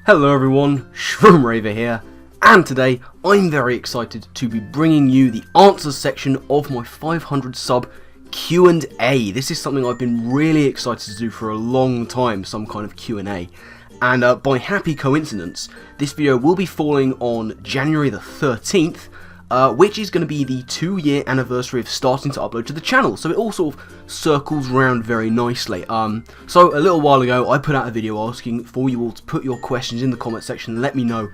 Hello everyone, Shroomraver here, and today I'm very excited to be bringing you the answers section of my 500 sub Q&A. This is something I've been really excited to do for a long time, some kind of Q&A. And by happy coincidence, this video will be falling on January the 13th, which is going to be the 2-year anniversary of starting to upload to the channel, so it all sort of circles round very nicely. So a little while ago I put out a video asking for you all to put your questions in the comment section and let me know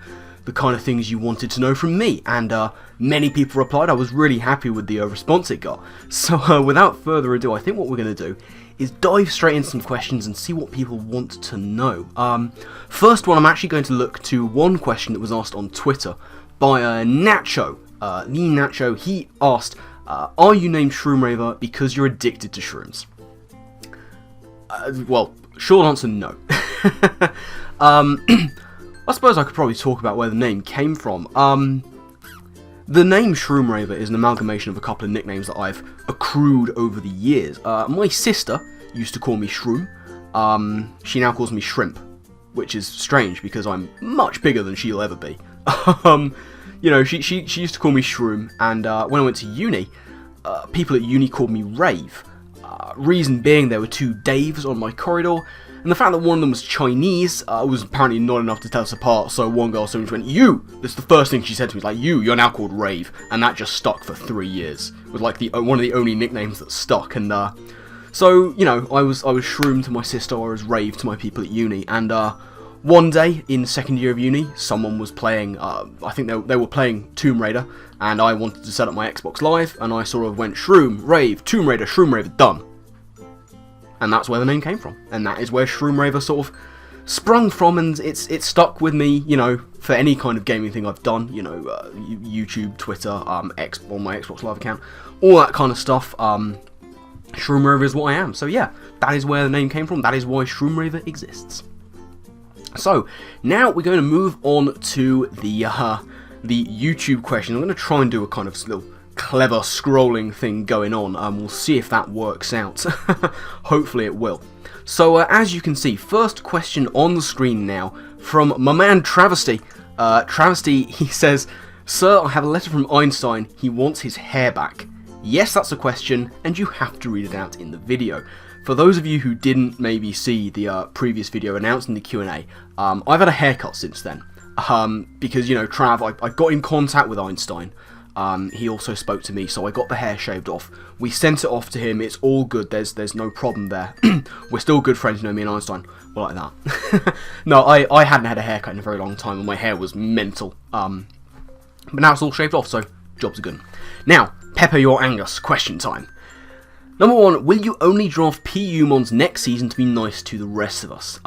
the kind of things you wanted to know from me, and many people replied. I was really happy with the response it got. So without further ado, I think what we're going to do is dive straight into some questions and see what people want to know. First one, I'm actually going to look to one question that was asked on Twitter by Nacho. The Nacho, he asked, are you named Shroomraver because you're addicted to shrooms? Well, short answer, no. I suppose I could probably talk about where the name came from. The name Shroomraver is an amalgamation of a couple of nicknames that I've accrued over the years. My sister used to call me Shroom. She now calls me Shrimp, which is strange because I'm much bigger than she'll ever be. You know, she used to call me Shroom, and when I went to uni, people at uni called me Rave. Reason being, there were two Daves on my corridor, and the fact that one of them was Chinese was apparently not enough to tell us apart, so one girl suddenly went, "You!" That's the first thing she said to me, like, you're now called Rave, and that just stuck for 3 years. It was like one of the only nicknames that stuck, and so, you know, I was Shroom to my sister, I was Rave to my people at uni, and one day, in second year of uni, someone was playing, I think they were playing Tomb Raider, and I wanted to set up my Xbox Live, and I sort of went Shroom, Rave, Tomb Raider, Shroomraver, done. And that's where the name came from, and that is where Shroomraver sort of sprung from, and it's stuck with me, you know, for any kind of gaming thing I've done, you know, YouTube, Twitter, on my Xbox Live account, all that kind of stuff. Shroomraver is what I am, so yeah, that is where the name came from, that is why Shroomraver exists. So, now we're going to move on to the YouTube question. I'm going to try and do a kind of little clever scrolling thing going on. We'll see if that works out. Hopefully it will. So, as you can see, first question on the screen now from my man Travesty. Travesty, he says, "Sir, I have a letter from Einstein. He wants his hair back." Yes, that's a question, and you have to read it out in the video. For those of you who didn't maybe see the previous video announcing the Q&A, I've had a haircut since then. Because, you know, Trav, I got in contact with Einstein. He also spoke to me, so I got the hair shaved off. We sent it off to him, it's all good, there's no problem there. We're still good friends, you know, me and Einstein. We're like that. No, I hadn't had a haircut in a very long time, and my hair was mental. But now it's all shaved off, so jobs are good. Now, pepper your Angus, question time. Number 1, will you only draft PU mons next season to be nice to the rest of us?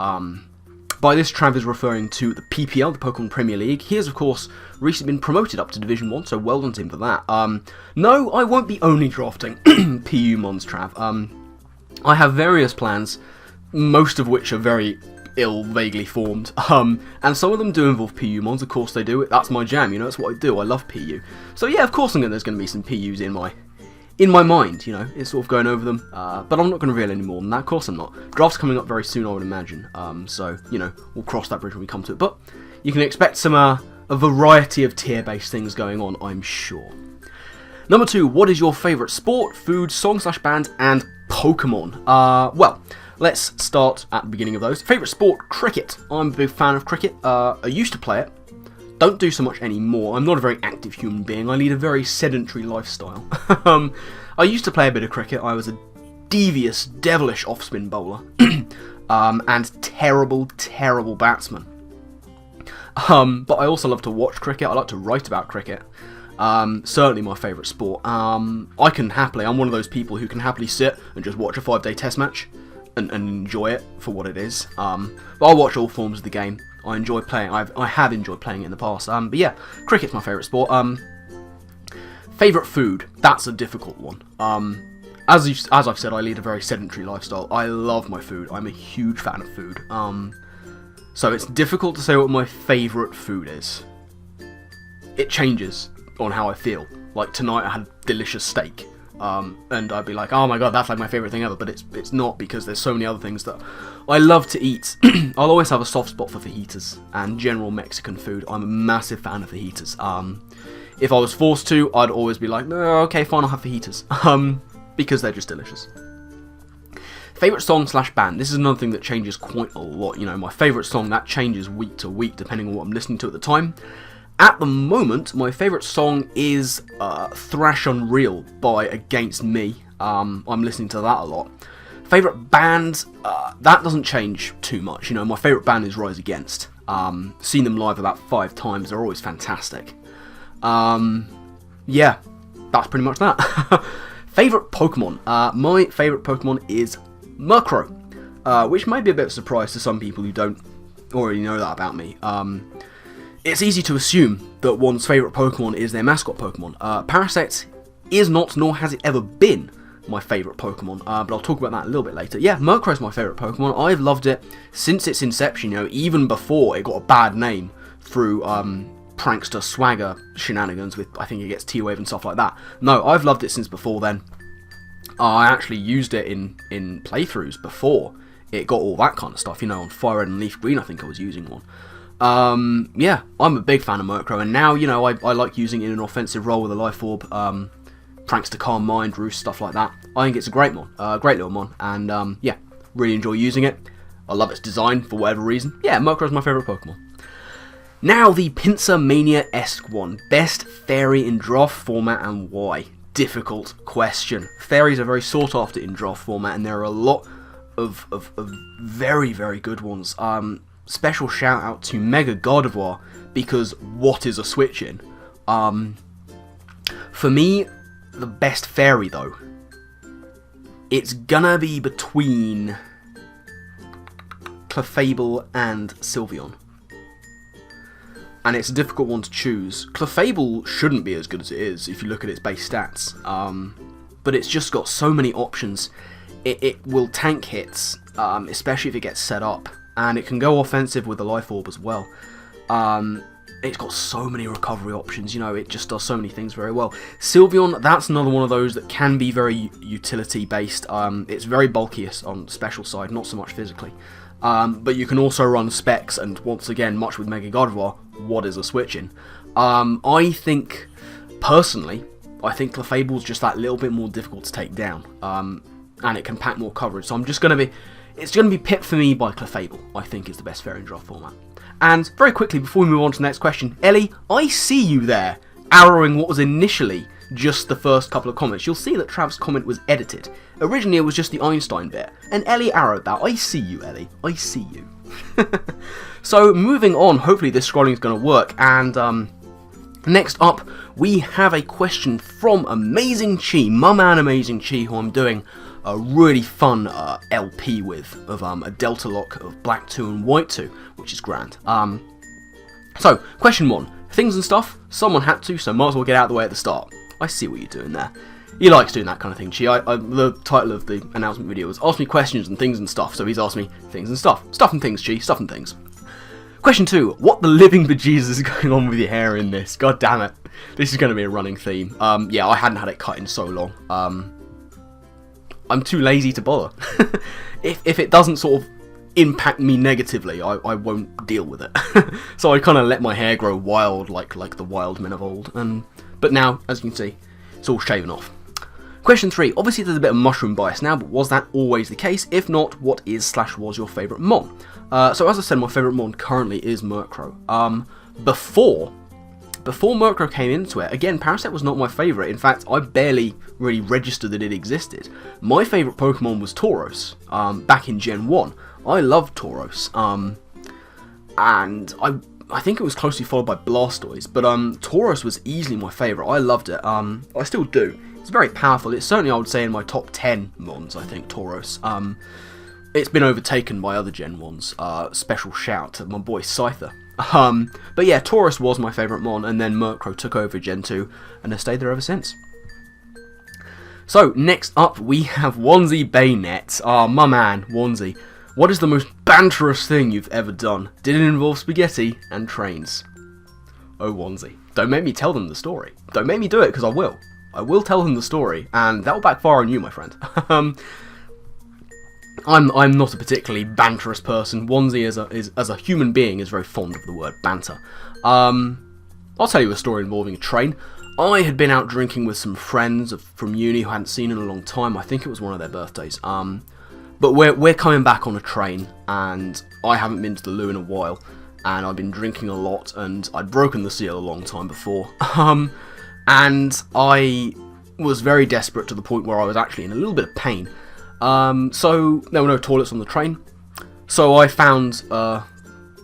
By this, Trav is referring to the PPL, the Pokemon Premier League. He has, of course, recently been promoted up to Division 1, so well done to him for that. No, I won't be only drafting PU mons, Trav. I have various plans, most of which are very vaguely formed, and some of them do involve PU mons, of course they do. That's my jam, you know, that's what I do, I love PU. So yeah, of course there's going to be some PUs in my mind, you know, it's sort of going over them, but I'm not going to reveal any more than that, of course I'm not. Draft's coming up very soon, I would imagine, so, you know, we'll cross that bridge when we come to it, but you can expect some, a variety of tier-based things going on, I'm sure. Number 2, what is your favourite sport, food, song/band, and Pokemon? Well, let's start at the beginning of those. Favourite sport, cricket. I'm a big fan of cricket, I used to play it. Don't do so much anymore. I'm not a very active human being. I lead a very sedentary lifestyle. I used to play a bit of cricket. I was a devious, devilish off-spin bowler. And terrible, terrible batsman. But I also love to watch cricket. I like to write about cricket. Certainly my favourite sport. I'm one of those people who can happily sit and just watch a 5-day test match and enjoy it for what it is. But I watch all forms of the game. I enjoy playing. I have enjoyed playing it in the past. But yeah, cricket's my favourite sport. Favourite food? That's a difficult one. As I've said, I lead a very sedentary lifestyle. I love my food. I'm a huge fan of food. So it's difficult to say what my favourite food is. It changes on how I feel. Like tonight, I had delicious steak. and I'd be like, oh my god, that's like my favourite thing ever, but it's not, because there's so many other things that I love to eat. I'll always have a soft spot for fajitas and general Mexican food. I'm a massive fan of fajitas. If I was forced to, I'd always be like, no, okay, fine, I'll have fajitas, because they're just delicious. Favourite song / band. This is another thing that changes quite a lot. You know, my favourite song, that changes week to week depending on what I'm listening to at the time. At the moment, my favourite song is Thrash Unreal by Against Me. I'm listening to that a lot. Favourite band, that doesn't change too much. You know, my favourite band is Rise Against. Seen them live about 5 times. They're always fantastic. Yeah, that's pretty much that. Favourite Pokemon. My favourite Pokemon is Murkrow, which may be a bit of a surprise to some people who don't already know that about me. It's easy to assume that one's favourite Pokemon is their mascot Pokemon. Parasect is not, nor has it ever been, my favourite Pokemon, but I'll talk about that a little bit later. Yeah, Murkrow's my favourite Pokemon. I've loved it since its inception, you know, even before it got a bad name through prankster swagger shenanigans with, I think it gets T-Wave and stuff like that. No, I've loved it since before then. I actually used it in playthroughs before it got all that kind of stuff, you know, on Fire Red and Leaf Green I think I was using one. Yeah, I'm a big fan of Murkrow, and now, you know, I like using it in an offensive role with a Life Orb, Prankster Calm Mind, Roost, stuff like that. I think it's a great mon, great little mon, and yeah, really enjoy using it. I love its design for whatever reason. Yeah, Murkrow's my favourite Pokemon. Now the Pinsir Mania-esque one. Best fairy in draft format and why? Difficult question. Fairies are very sought after in draft format, and there are a lot of very, very good ones. Special shout out to Mega Gardevoir, because what is a switch in? For me, the best fairy though, it's gonna be between Clefable and Sylveon. And it's a difficult one to choose. Clefable shouldn't be as good as it is if you look at its base stats, but it's just got so many options. It will tank hits, especially if it gets set up, and it can go offensive with the Life Orb as well. It's got so many recovery options, you know, it just does so many things very well. Sylveon, that's another one of those that can be very utility based. It's very bulky on the special side, not so much physically. But you can also run specs, and once again, much with Mega Gardevoir, what is a switch in? I think, personally, I think Clefable's just that little bit more difficult to take down, and it can pack more coverage, so it's going to be pipped for me by Clefable, I think is the best fairy in draft format. And very quickly, before we move on to the next question, Ellie, I see you there, arrowing what was initially just the first couple of comments. You'll see that Trav's comment was edited. Originally it was just the Einstein bit, and Ellie arrowed that. I see you, Ellie. I see you. So moving on, hopefully this scrolling is going to work, and next up we have a question from Amazing Chi, my man Amazing Chi, who I'm doing a really fun LP with, of a Delta Lock of Black 2 and White 2, which is grand. So, question 1. Things and stuff, someone had to, so might as well get out of the way at the start. I see what you're doing there. He likes doing that kind of thing, Chi. The title of the announcement video was Ask Me Questions and Things and Stuff, so he's asked me things and stuff. Stuff and things, Chi, stuff and things. Question 2. What the living bejesus is going on with your hair in this? God damn it. This is going to be a running theme. Yeah, I hadn't had it cut in so long. I'm too lazy to bother. If it doesn't sort of impact me negatively, I won't deal with it. So I kind of let my hair grow wild like the wild men of old. But now, as you can see, it's all shaven off. Question 3. Obviously there's a bit of mushroom bias now, but was that always the case? If not, what is / was your favourite mon? So as I said, my favourite mon currently is Murkrow. Before Murkrow came into it, again, Parasect was not my favourite. In fact, I barely really registered that it existed. My favourite Pokemon was Tauros, back in Gen 1. I loved Tauros, and I think it was closely followed by Blastoise, but Tauros was easily my favourite. I loved it. I still do. It's very powerful. It's certainly, I would say, in my top 10 mons, I think, Tauros. It's been overtaken by other Gen 1s. Special shout to my boy Scyther. But yeah, Tauros was my favourite mon, and then Murkrow took over Gen 2, and has stayed there ever since. So, next up, we have Wanzi Baynet. My man, Wanzi. What is the most banterous thing you've ever done? Did it involve spaghetti and trains? Oh, Wanzi. Don't make me tell them the story. Don't make me do it, because I will. I will tell him the story, and that will backfire on you, my friend. I'm not a particularly banterous person. Onesie, as a human being, is very fond of the word banter. I'll tell you a story involving a train. I had been out drinking with some friends from uni who I hadn't seen in a long time. I think it was one of their birthdays. But we're coming back on a train, and I haven't been to the loo in a while, and I've been drinking a lot, and I'd broken the seal a long time before. And I was very desperate to the point where I was actually in a little bit of pain. So there were no toilets on the train, so I found a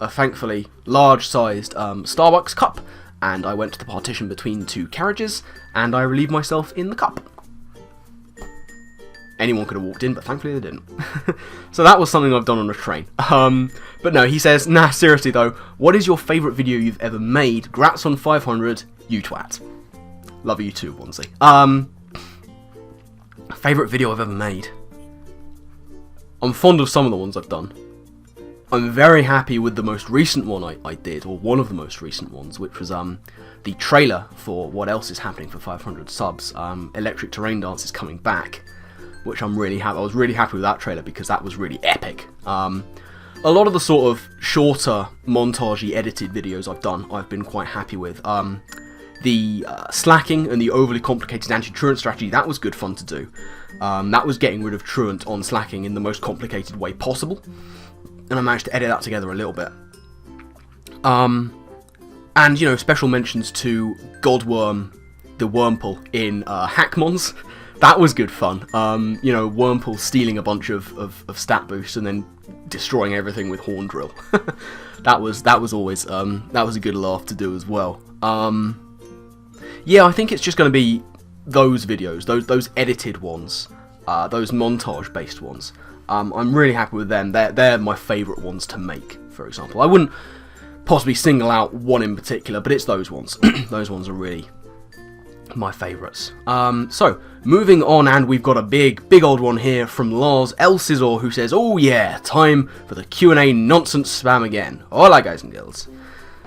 thankfully large-sized Starbucks cup, and I went to the partition between two carriages, and I relieved myself in the cup. Anyone could have walked in, but thankfully they didn't. So that was something I've done on a train. But no, he says, nah, seriously though, what is your favourite video you've ever made? Grats on 500, you twat. Love you too, Onesie. Favourite video I've ever made? I'm fond of some of the ones I've done. I'm very happy with the most recent one I did, or one of the most recent ones, which was the trailer for What Else Is Happening for 500 subs. Electric Terrain Dance is coming back, which I'm really happy. I was really happy with that trailer because that was really epic. A lot of the sort of shorter, montagey, edited videos I've done, I've been quite happy with. The slacking and the overly complicated anti-truant strategy, that was good fun to do. That was getting rid of truant on slacking in the most complicated way possible, and I managed to edit that together a little bit. And, you know, special mentions to Godworm, the Wormple in Hackmons. That was good fun. You know, Wormple stealing a bunch of stat boosts and then destroying everything with Horn Drill. that was always that was a good laugh to do as well. Yeah, I think it's just going to be those videos, those edited ones, those montage-based ones. I'm really happy with them. They're my favourite ones to make, for example. I wouldn't possibly single out one in particular, but it's those ones. Those ones are really my favourites. So, moving on, and we've got a big old one here from Lars Elsizor, who says, oh yeah, time for the Q&A nonsense spam again. Hola guys and girls.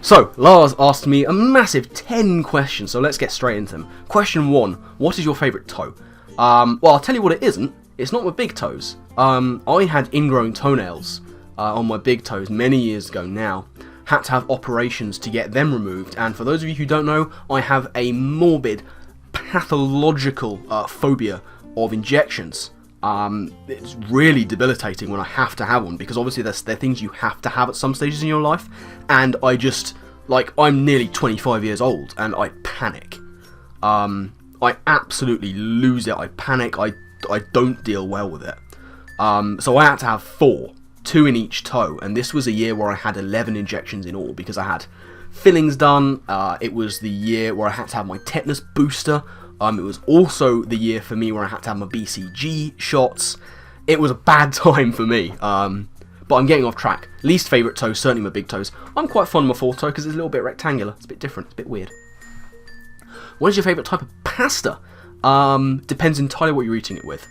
So, Lars asked me a massive 10 questions, so let's get straight into them. Question 1, what is your favourite toe? Well, I'll tell you what it isn't. It's not my big toes. I had ingrowing toenails on my big toes many years ago now. Had to have operations to get them removed, and for those of you who don't know, I have a morbid, pathological phobia of injections. It's really debilitating when I have to have one, because obviously they're things you have to have at some stages in your life, and I just, like, I'm nearly 25 years old, and I panic. I absolutely lose it, I panic, I don't deal well with it. So I had to have 4, 2 in each toe, and this was a year where I had 11 injections in all, because I had fillings done. It was the year where I had to have my tetanus booster. It was also the year for me where I had to have my BCG shots. It was a bad time for me, but I'm getting off track. Least favourite toe, certainly my big toes. I'm quite fond of my 4th toe because it's a little bit rectangular. It's a bit different, it's a bit weird. What is your favourite type of pasta? Depends entirely what you're eating it with.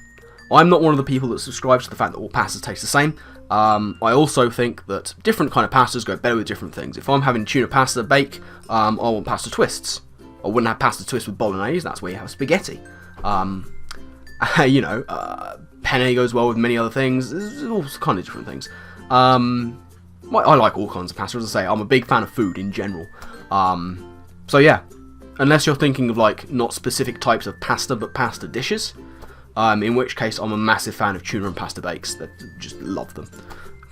I'm not one of the people that subscribes to the fact that all pastas taste the same. I also think that different kind of pastas go better with different things. If I'm having tuna pasta bake, I want pasta twists. I wouldn't have pasta twist with bolognese, that's where you have spaghetti. You know, penne goes well with many other things. There's all kind of different things. I like all kinds of pasta, as I say. I'm a big fan of food in general. So yeah, unless you're thinking of like not specific types of pasta, but pasta dishes, in which case I'm a massive fan of tuna and pasta bakes. That just love them.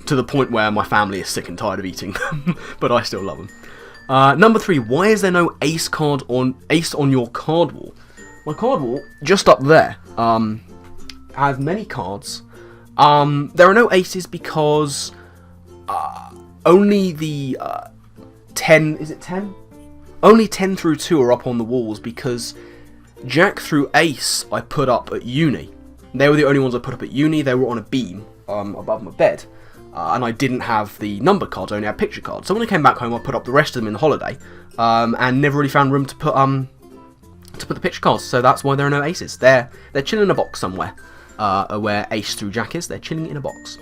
To the point where my family is sick and tired of eating them, but I still love them. Number 3, why is there no ace on your card wall? My card wall, just up there, I have many cards. There are no aces because only the 10, is it 10? Only 10 through 2 are up on the walls because Jack through ace I put up at uni. They were the only ones I put up at uni. They were on a beam above my bed. And I didn't have the number cards, I only had picture cards. So when I came back home, I put up the rest of them in the holiday, and never really found room to put the picture cards. So that's why there are no aces. They're chilling in a box somewhere, where ace through Jack is. They're chilling in a box.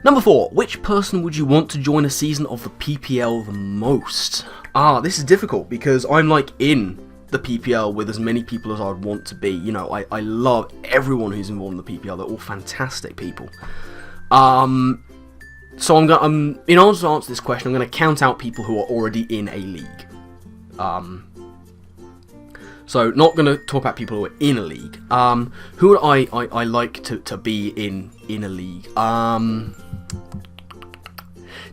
Number 4, which person would you want to join a season of the PPL the most? This is difficult because I'm like in the PPL with as many people as I'd want to be. You know, I love everyone who's involved in the PPL. They're all fantastic people. So in order to answer this question, I'm going to count out people who are already in a league. So not going to talk about people who are in a league. Who would I like to be in a league?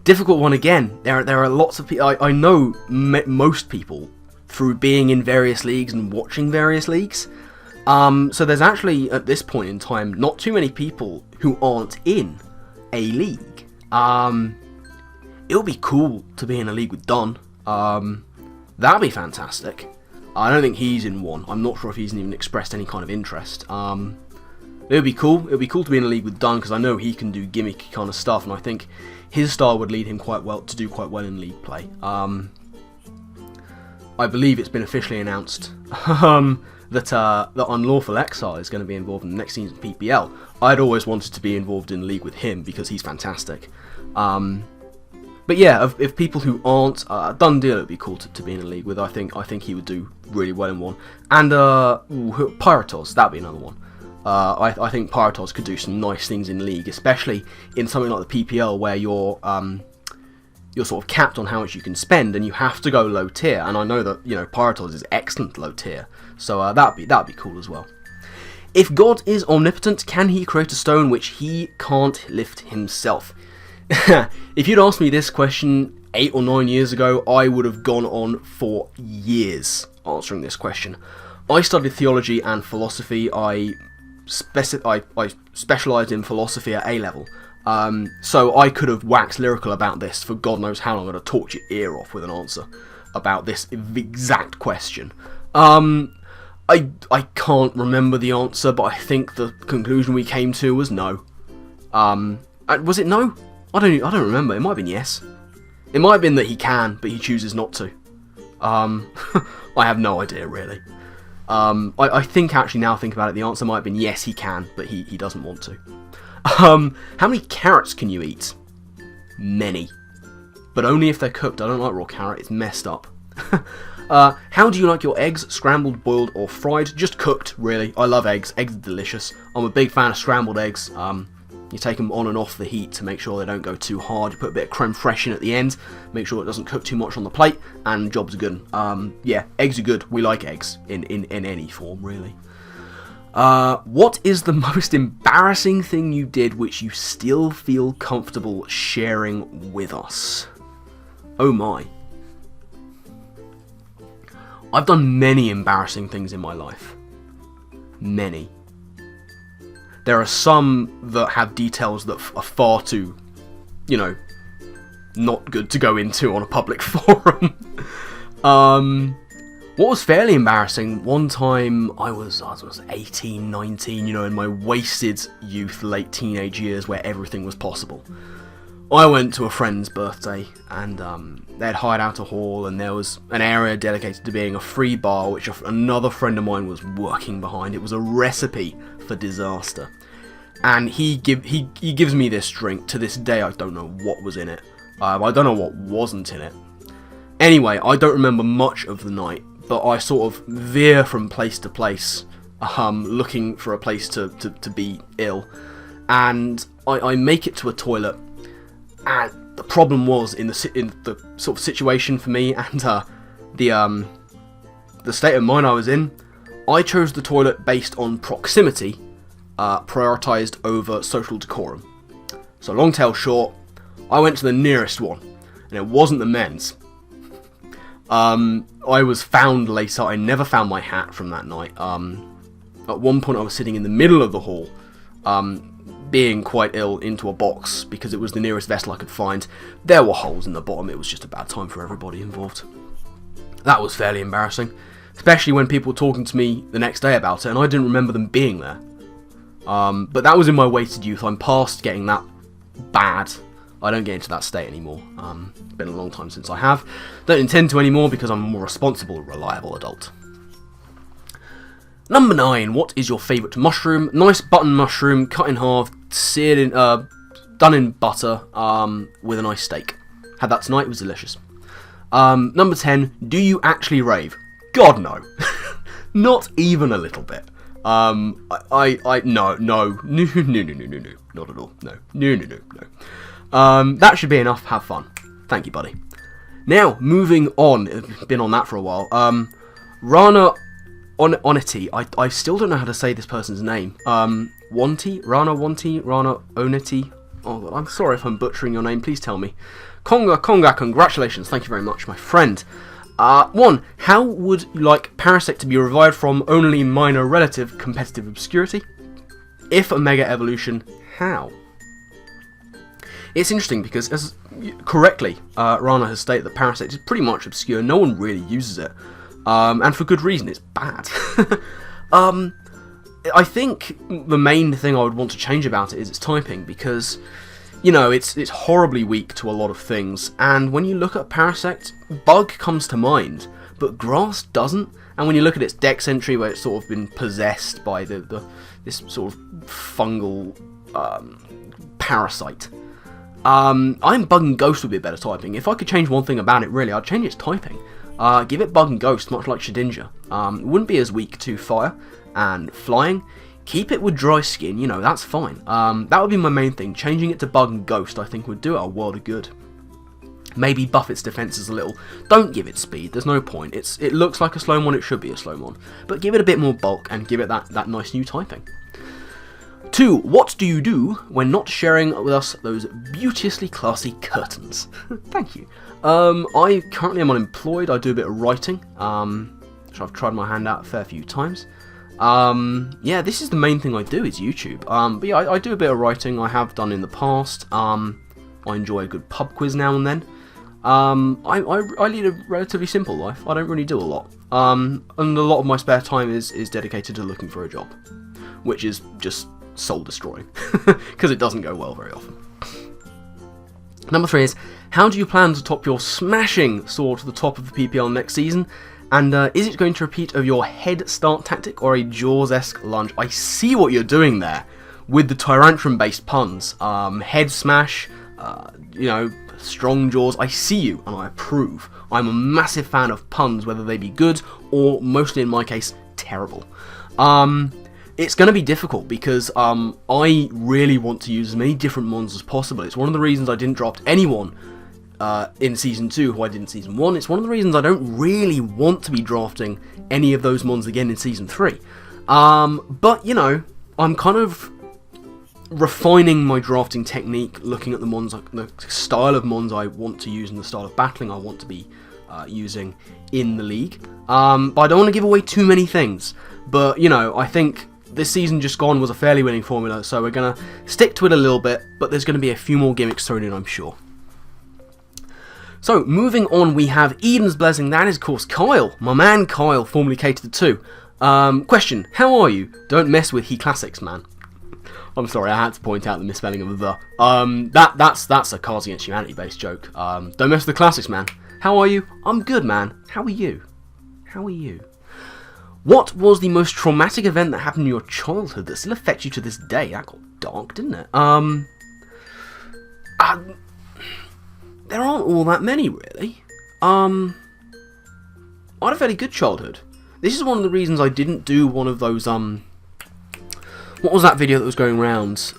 Difficult one again. There are lots of people. I know most people through being in various leagues and watching various leagues. So there's actually, at this point in time, not too many people who aren't in a league. It would be cool to be in a league with Don. That'd be fantastic. I don't think he's in one. I'm not sure if he's even expressed any kind of interest. It would be cool. It would be cool to be in a league with Don, because I know he can do gimmicky kind of stuff, and I think his style would lead him quite well to do quite well in league play. I believe it's been officially announced that Unlawful Exile is going to be involved in the next season of PPL. I'd always wanted to be involved in a league with him because he's fantastic. But yeah, if people who aren't, Done Deal, it'd be cool to be in a league with. I think he would do really well in one. And Pyrotos, that'd be another one. I think Pyrotos could do some nice things in league, especially in something like the PPL where you're sort of capped on how much you can spend, and you have to go low tier. And I know that Pyrotos is excellent low tier, so that'd be cool as well. If God is omnipotent, can he create a stone which he can't lift himself? If you'd asked me this question 8 or 9 years ago, I would have gone on for years answering this question. I studied theology and philosophy. I specialised in philosophy at A-level. So I could have waxed lyrical about this for God knows how long. I'm going to torch your ear off with an answer about this exact question. I can't remember the answer, but I think the conclusion we came to was no. Was it no? I don't remember. It might have been yes. It might have been that he can, but he chooses not to. I have no idea, really. I think, actually, now I think about it, the answer might have been yes, he can, but he doesn't want to. How many carrots can you eat? Many. But only if they're cooked. I don't like raw carrot, it's messed up. How do you like your eggs? Scrambled, boiled, or fried? Just cooked, really. I love eggs. Eggs are delicious. I'm a big fan of scrambled eggs. You take them on and off the heat to make sure they don't go too hard. You put a bit of creme fraiche in at the end, make sure it doesn't cook too much on the plate, and jobs are good. Yeah, eggs are good. We like eggs in any form, really. What is the most embarrassing thing you did which you still feel comfortable sharing with us? Oh my. I've done many embarrassing things in my life. Many. There are some that have details that are far too, not good to go into on a public forum. What was fairly embarrassing, one time I was 18, 19, in my wasted youth, late teenage years where everything was possible. I went to a friend's birthday, and they'd hired out a hall, and there was an area dedicated to being a free bar, which another friend of mine was working behind. It was a recipe for disaster. And he gives me this drink. To this day, I don't know what was in it. I don't know what wasn't in it. Anyway, I don't remember much of the night, but I sort of veer from place to place, looking for a place to be ill. And I make it to a toilet. And the problem was in the sort of situation for me and the state of mind I was in, I chose the toilet based on proximity, prioritised over social decorum. So long tale short, I went to the nearest one, and it wasn't the men's. I was found later. I never found my hat from that night. At one point I was sitting in the middle of the hall, being quite ill, into a box because it was the nearest vessel I could find. There were holes in the bottom. It was just a bad time for everybody involved. That was fairly embarrassing, especially when people were talking to me the next day about it and I didn't remember them being there. But that was in my wasted youth. I'm past getting that bad. I don't get into that state anymore. It's been a long time since I have. Don't intend to anymore because I'm a more responsible, reliable adult. Number 9. What is your favourite mushroom? Nice button mushroom, cut in half, seared in, done in butter, with a nice steak. Had that tonight, it was delicious. Number 10. Do you actually rave? God, no. Not even a little bit. No, not at all. No. That should be enough. Have fun. Thank you, buddy. Now, moving on. Been on that for a while. Rana Oneti. I still don't know how to say this person's name. Rana Oneti. Oh, God, I'm sorry if I'm butchering your name. Please tell me. Conga, congratulations. Thank you very much, my friend. 1. How would you like Parasect to be revived from only minor relative competitive obscurity? If a Mega Evolution, how? It's interesting because, as correctly, Rana has stated that Parasect is pretty much obscure. No one really uses it. And for good reason, it's bad. I think the main thing I would want to change about it is its typing, because, you know, it's horribly weak to a lot of things, and when you look at Parasect, Bug comes to mind, but Grass doesn't, and when you look at its Dex entry, where it's sort of been possessed by this sort of fungal parasite, I'm Bug and Ghost would be a better typing. If I could change one thing about it, really, I'd change its typing. Give it Bug and Ghost, much like Shedinja. It wouldn't be as weak to fire and flying. Keep it with dry skin, you know, that's fine. That would be my main thing. Changing it to Bug and Ghost, I think, would do it a world of good. Maybe buff its defenses a little. Don't give it speed, there's no point. It looks like a Slowmon, it should be a Slowmon. But give it a bit more bulk and give it that nice new typing. 2. What do you do when not sharing with us those beauteously classy curtains? Thank you. I currently am unemployed. I do a bit of writing, which I've tried my hand at a fair few times. Yeah, this is the main thing I do, is YouTube. But yeah, I do a bit of writing. I have done in the past. I enjoy a good pub quiz now and then. I lead a relatively simple life. I don't really do a lot. And a lot of my spare time is dedicated to looking for a job, which is just soul destroying, because it doesn't go well very often. Number 3 is, how do you plan to top your smashing soar to the top of the PPL next season? And is it going to repeat of your head start tactic or a Jaws-esque lunge? I see what you're doing there with the Tyrantrum-based puns. Head smash, you know, strong Jaws. I see you and I approve. I'm a massive fan of puns, whether they be good or, mostly in my case, terrible. It's going to be difficult because I really want to use as many different mons as possible. It's one of the reasons I didn't draft anyone in Season 2 who I did in Season 1. It's one of the reasons I don't really want to be drafting any of those mons again in Season 3. But, you know, I'm kind of refining my drafting technique, looking at the mons, the style of mons I want to use and the style of battling I want to be using in the league. But I don't want to give away too many things. But, you know, I think this season just gone was a fairly winning formula, so we're going to stick to it a little bit, but there's going to be a few more gimmicks thrown in, I'm sure. So, moving on, we have Eden's Blessing. That is, of course, Kyle. My man Kyle, formerly Catered2. Question, how are you? Don't mess with He Classics, man. I'm sorry, I had to point out the misspelling of the. That's a Cards Against Humanity based joke. Don't mess with the classics, man. How are you? I'm good, man. How are you? How are you? What was the most traumatic event that happened in your childhood that still affects you to this day? That got dark, didn't it? There aren't all that many, really. I had a fairly good childhood. This is one of the reasons I didn't do one of those, what was that video that was going around?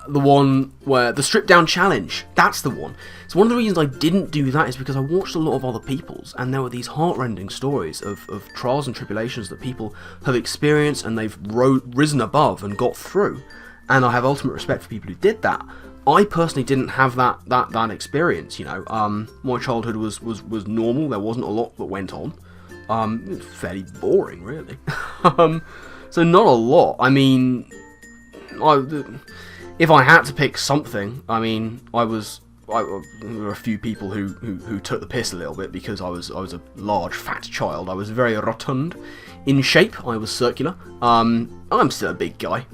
The one where, the Strip Down Challenge. That's the one. So one of the reasons I didn't do that is because I watched a lot of other people's, and there were these heartrending stories of trials and tribulations that people have experienced and they've risen above and got through. And I have ultimate respect for people who did that. I personally didn't have that experience, you know. My childhood was normal. There wasn't a lot that went on. It was fairly boring, really. So not a lot. I mean, if I had to pick something, I mean, there were a few people who took the piss a little bit because I was a large fat child. I was very rotund in shape. I was circular. I'm still a big guy,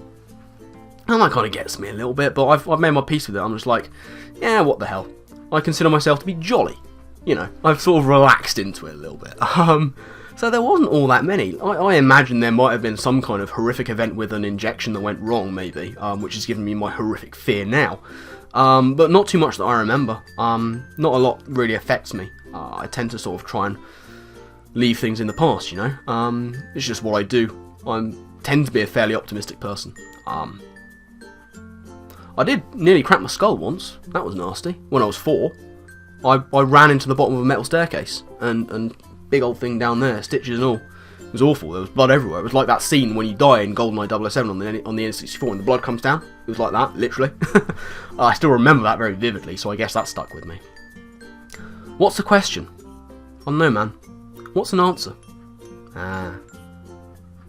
and that kind of gets me a little bit. But I've made my peace with it. I'm just like, yeah, what the hell? I consider myself to be jolly. You know, I've sort of relaxed into it a little bit. So there wasn't all that many. I imagine there might have been some kind of horrific event with an injection that went wrong, maybe, which has given me my horrific fear now. But not too much that I remember. Not a lot really affects me. I tend to sort of try and leave things in the past, you know. It's just what I do. I tend to be a fairly optimistic person. I did nearly crack my skull once. That was nasty. When I was 4, I ran into the bottom of a metal staircase, and big old thing down there, stitches and all. It was awful. There was blood everywhere. It was like that scene when you die in GoldenEye 007 on the N64 and the blood comes down. It was like that, literally. I still remember that very vividly, so I guess that stuck with me. What's the question? Oh no, man. What's an answer?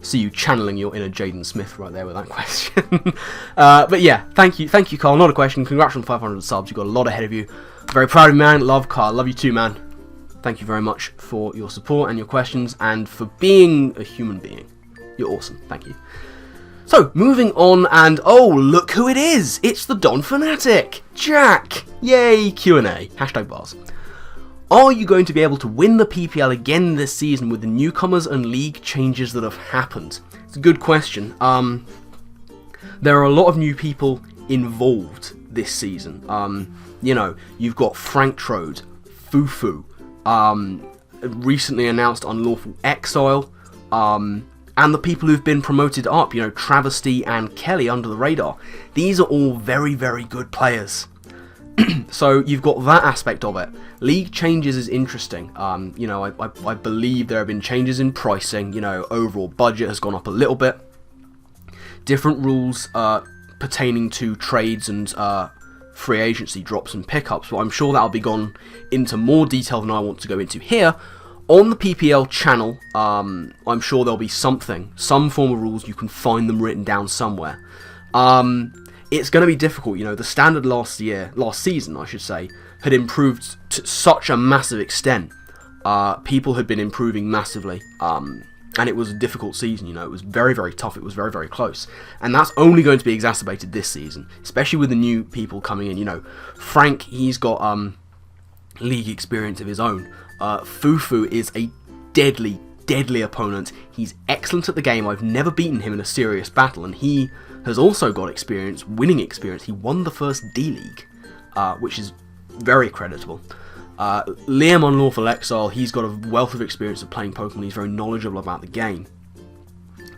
See you channeling your inner Jaden Smith right there with that question. But yeah, thank you, Carl. Not a question. Congrats on 500 subs. You've got a lot ahead of you. Very proud of you, man. Love Carl. Love you too, man. Thank you very much for your support and your questions and for being a human being. You're awesome. Thank you. So, moving on, and oh, look who it is! It's the Don Fanatic! Jack! Yay, Q&A. Hashtag bars. Are you going to be able to win the PPL again this season with the newcomers and league changes that have happened? It's a good question. There are a lot of new people involved this season. You know, you've got Frank Trode, Fufu, recently announced Unlawful Exile, and the people who've been promoted up, you know, Travesty and Kelly under the radar. These are all very, very good players. So you've got that aspect of it. League changes is interesting. You know, I believe there have been changes in pricing. You know, overall budget has gone up a little bit. Different rules pertaining to trades and free agency drops and pickups. But I'm sure that'll be gone into more detail than I want to go into here. On the PPL channel, I'm sure there'll be some form of rules. You can find them written down somewhere. It's going to be difficult, you know. The standard last season, I should say, had improved to such a massive extent. People had been improving massively, and it was a difficult season, you know. It was very, very tough. It was very, very close. And that's only going to be exacerbated this season, especially with the new people coming in, you know. Frank, he's got league experience of his own. Fufu is a deadly, deadly opponent. He's excellent at the game. I've never beaten him in a serious battle, and he has also got experience, winning experience. He won the first D-League, which is very creditable. Liam Unlawful Exile, he's got a wealth of experience of playing Pokemon. He's very knowledgeable about the game.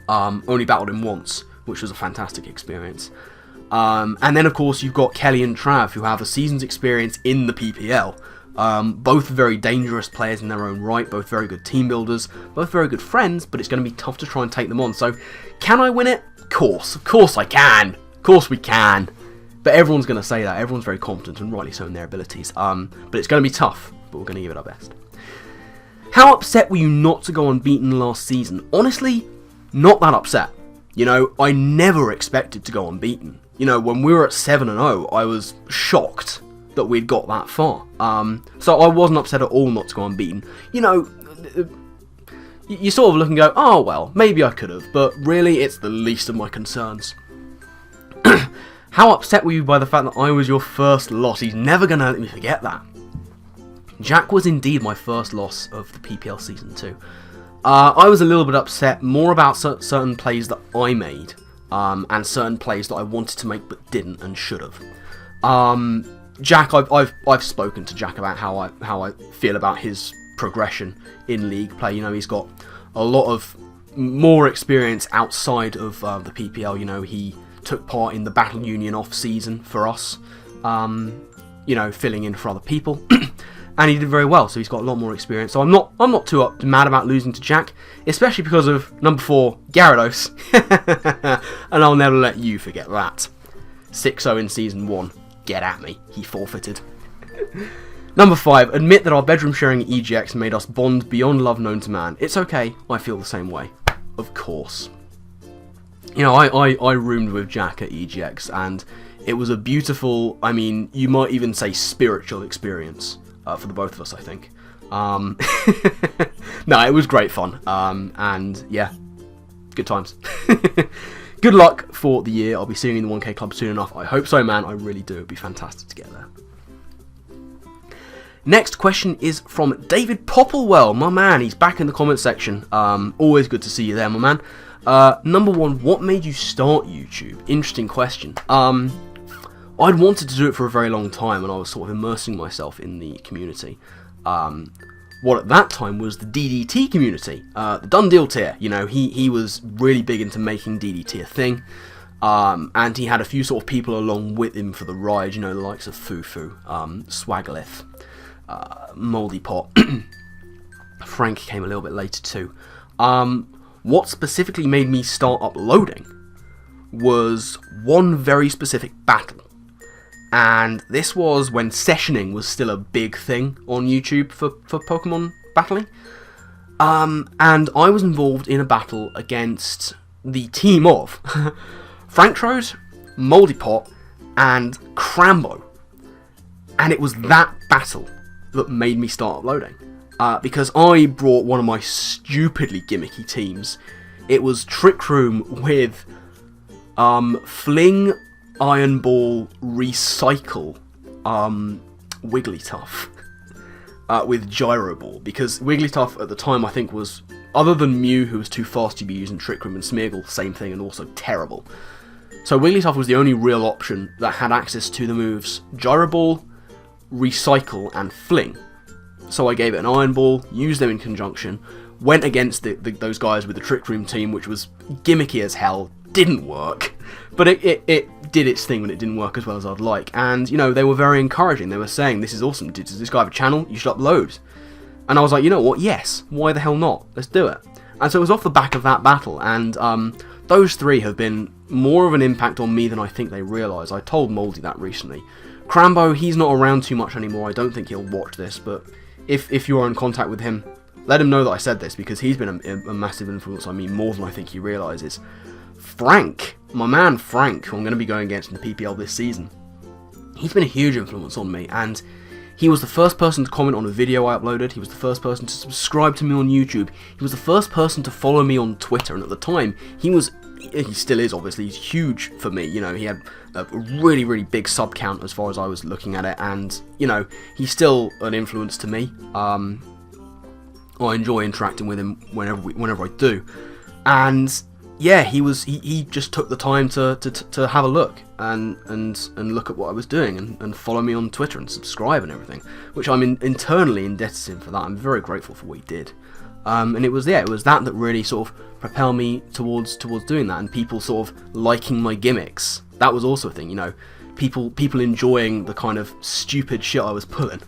Only battled him once, which was a fantastic experience. And then, of course, you've got Kelly and Trav, who have a season's experience in the PPL. Both very dangerous players in their own right, both very good team builders, both very good friends, but it's going to be tough to try and take them on. So, can I win it? Of course I can. Of course we can. But everyone's going to say that. Everyone's very competent, and rightly so in their abilities. But it's going to be tough, but we're going to give it our best. How upset were you not to go unbeaten last season? Honestly, not that upset. You know, I never expected to go unbeaten. You know, when we were at 7-0, I was shocked that we'd got that far. So I wasn't upset at all not to go unbeaten. You know, you sort of look and go, oh well, maybe I could have, but really it's the least of my concerns. How upset were you by the fact that I was your first loss? He's never going to let me forget that. Jack was indeed my first loss of the PPL Season 2. I was a little bit upset, more about certain plays that I made, and certain plays that I wanted to make but didn't and should have. Jack, I've spoken to Jack about how I feel about his progression in league play. You know, he's got a lot of more experience outside of the PPL. You know, he took part in the Battle Union off season for us. You know, filling in for other people, and he did very well. So he's got a lot more experience. So I'm not too mad about losing to Jack, especially because of number 4 Gyarados, and I'll never let you forget that. 6-0 in season 1. Get at me. He forfeited. Number 5. Admit that our bedroom sharing at EGX made us bond beyond love known to man. It's okay. I feel the same way. Of course. You know, I roomed with Jack at EGX, and it was a beautiful, I mean, you might even say spiritual experience for the both of us, I think. No, it was great fun. And yeah, good times. Good luck for the year. I'll be seeing you in the 1K Club soon enough. I hope so, man. I really do. It'd be fantastic to get there. Next question is from David Popplewell. My man, he's back in the comment section. Always good to see you there, my man. Number 1, what made you start YouTube? Interesting question. I'd wanted to do it for a very long time, and I was sort of immersing myself in the community. what at that time was the DDT community, the Done Deal tier. You know, he was really big into making DDT a thing, and he had a few sort of people along with him for the ride, you know, the likes of Fufu, Swaglith, Moldy Pot. Frank came a little bit later too. What specifically made me start uploading was one very specific battle. And this was when sessioning was still a big thing on YouTube for Pokemon battling. And I was involved in a battle against the team of Franktrode, Moldy Pot, and Crambo. And it was that battle that made me start uploading. Because I brought one of my stupidly gimmicky teams. It was Trick Room with Fling, Iron Ball, Recycle, Wigglytuff, with Gyro Ball, because Wigglytuff at the time I think was, other than Mew, who was too fast to be using Trick Room, and Smeargle, same thing, and also terrible. So Wigglytuff was the only real option that had access to the moves Gyro Ball, Recycle, and Fling. So I gave it an Iron Ball, used them in conjunction, went against those guys with the Trick Room team, which was gimmicky as hell, didn't work, but it did its thing when it didn't work as well as I'd like. And, you know, they were very encouraging. They were saying, this is awesome, does this guy have a channel? You should upload. And I was like, you know what, yes, why the hell not? Let's do it. And so it was off the back of that battle, and those three have been more of an impact on me than I think they realise. I told Moldy that recently. Crambo, he's not around too much anymore. I don't think he'll watch this, but if you are in contact with him, let him know that I said this, because he's been a massive influence on me, more than I think he realises. Frank, my man Frank, who I'm going to be going against in the PPL this season, he's been a huge influence on me, and he was the first person to comment on a video I uploaded, he was the first person to subscribe to me on YouTube, he was the first person to follow me on Twitter, and at the time, he still is obviously, he's huge for me, you know, he had a really, really big sub count as far as I was looking at it, and, you know, he's still an influence to me. I enjoy interacting with him whenever I do, and yeah, he just took the time to have a look and look at what I was doing and follow me on Twitter and subscribe and everything, which I'm internally indebted to him for that. I'm very grateful for what he did, and it was that really sort of propelled me towards doing that, and people sort of liking my gimmicks. That was also a thing, you know. People enjoying the kind of stupid shit I was pulling.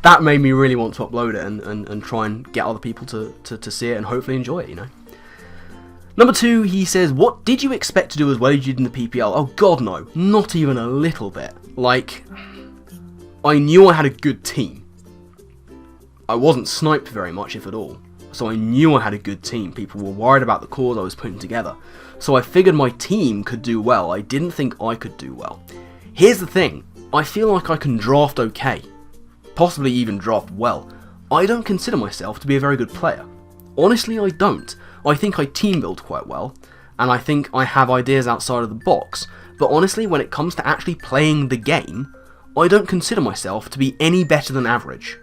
That made me really want to upload it and try and get other people to see it and hopefully enjoy it, you know. Number 2, he says, what did you expect to do as well as you did in the PPL? Oh god no, not even a little bit. Like, I knew I had a good team. I wasn't sniped very much, if at all. So I knew I had a good team. People were worried about the cores I was putting together. So I figured my team could do well. I didn't think I could do well. Here's the thing. I feel like I can draft okay. Possibly even draft well. I don't consider myself to be a very good player. Honestly, I don't. I think I team build quite well. And I think I have ideas outside of the box. But honestly, when it comes to actually playing the game, I don't consider myself to be any better than average.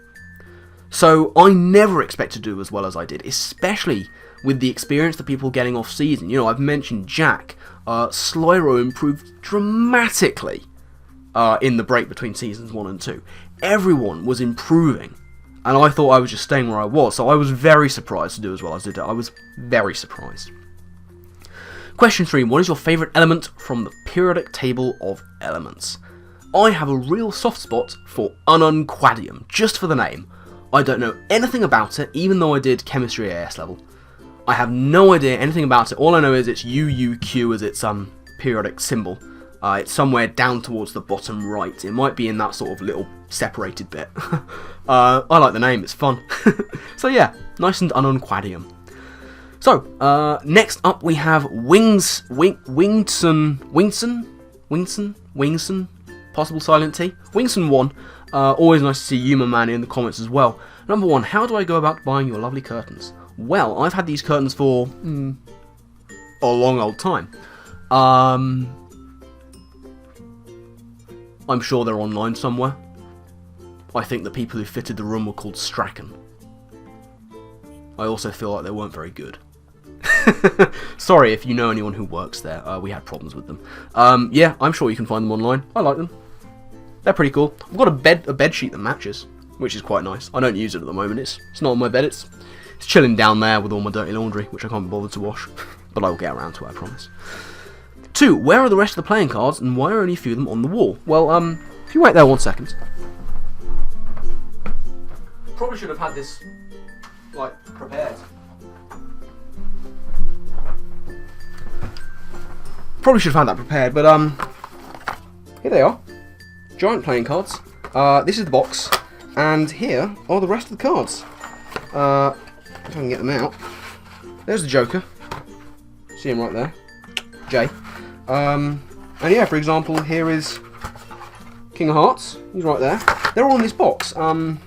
So I never expect to do as well as I did, especially with the experience that people getting off season. You know, I've mentioned Jack. Slyro improved dramatically in the break between seasons 1 and 2. Everyone was improving, and I thought I was just staying where I was, so I was very surprised to do as well as I did. I was very surprised. Question 3. What is your favourite element from the periodic table of elements? I have a real soft spot for Ununquadium, just for the name. I don't know anything about it, even though I did Chemistry AS level. I have no idea anything about it. All I know is it's UUQ as its periodic symbol. It's somewhere down towards the bottom right. It might be in that sort of little separated bit. I like the name, it's fun. So yeah, nice and Ununquadium. So, next up we have Winston, possible silent T. Winston 1. Always nice to see you, my man, in the comments as well. Number 1, how do I go about buying your lovely curtains? Well, I've had these curtains for a long old time. I'm sure they're online somewhere. I think the people who fitted the room were called Strachan. I also feel like they weren't very good. Sorry if you know anyone who works there. We had problems with them. Yeah, I'm sure you can find them online. I like them. They're pretty cool. I've got a bed sheet that matches. which is quite nice. I don't use it at the moment. It's not on my bed. It's chilling down there with all my dirty laundry, which I can't be bothered to wash. But I will get around to it, I promise. 2. Where are the rest of the playing cards, and why are only a few of them on the wall? Well, if you wait there 1 second. Probably should have had this, like, prepared. Probably should have had that prepared, but here they are. Giant playing cards. This is the box, and here are the rest of the cards. If I can get them out. There's the Joker. See him right there. J. And yeah, for example, here is King of Hearts. He's right there. They're all in this box. And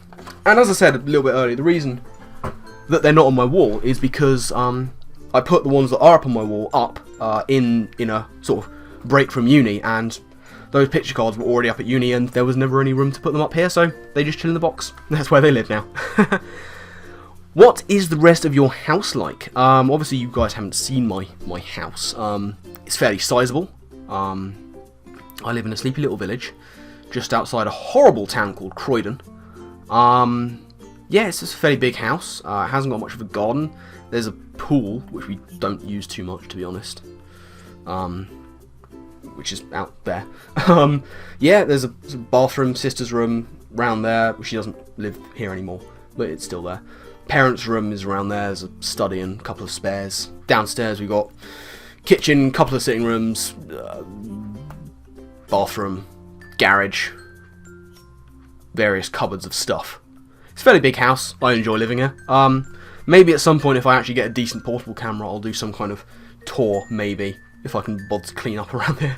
as I said a little bit earlier, the reason that they're not on my wall is because I put the ones that are up on my wall up in a sort of break from uni, and those picture cards were already up at uni, and there was never any room to put them up here, so they just chill in the box. That's where they live now. What is the rest of your house like? Obviously, you guys haven't seen my house. It's fairly sizable. I live in a sleepy little village just outside a horrible town called Croydon. Yeah, it's just a fairly big house. It hasn't got much of a garden. There's a pool, which we don't use too much, to be honest. Which is out there. Yeah, there's a bathroom, sister's room around there. She doesn't live here anymore, but it's still there. Parents' room is around there. There's a study and a couple of spares. Downstairs we got kitchen, couple of sitting rooms, bathroom, garage, various cupboards of stuff. It's a fairly big house. I enjoy living here. Maybe at some point, if I actually get a decent portable camera, I'll do some kind of tour, maybe, if I can bother to clean up around here.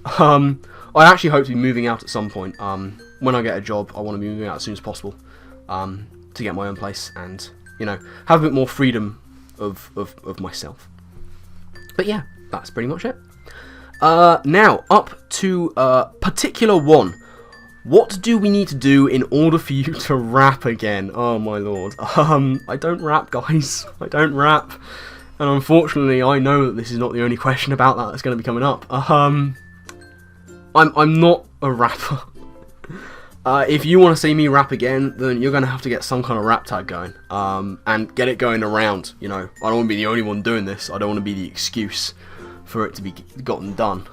I actually hope to be moving out at some point. When I get a job, I want to be moving out as soon as possible, to get my own place and, you know, have a bit more freedom of myself. But yeah, that's pretty much it. Now, up to particular one. What do we need to do in order for you to rap again? Oh my lord. I don't rap, guys. I don't rap. And unfortunately, I know that this is not the only question about that that's going to be coming up. I'm not a rapper. If you want to see me rap again, then you're going to have to get some kind of rap tag going. And get it going around, you know. I don't want to be the only one doing this. I don't want to be the excuse for it to be gotten done.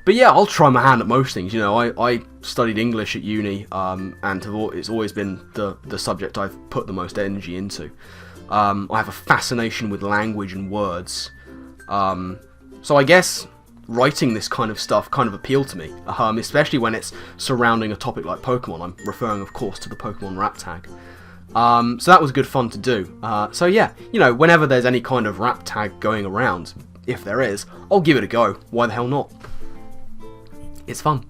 But yeah, I'll try my hand at most things. You know, I studied English at uni, and it's always been the subject I've put the most energy into. I have a fascination with language and words. So I guess writing this kind of stuff kind of appealed to me, especially when it's surrounding a topic like Pokemon. I'm referring, of course, to the Pokemon rap tag. So that was good fun to do. So yeah, you know, whenever there's any kind of rap tag going around, if there is, I'll give it a go. Why the hell not? It's fun.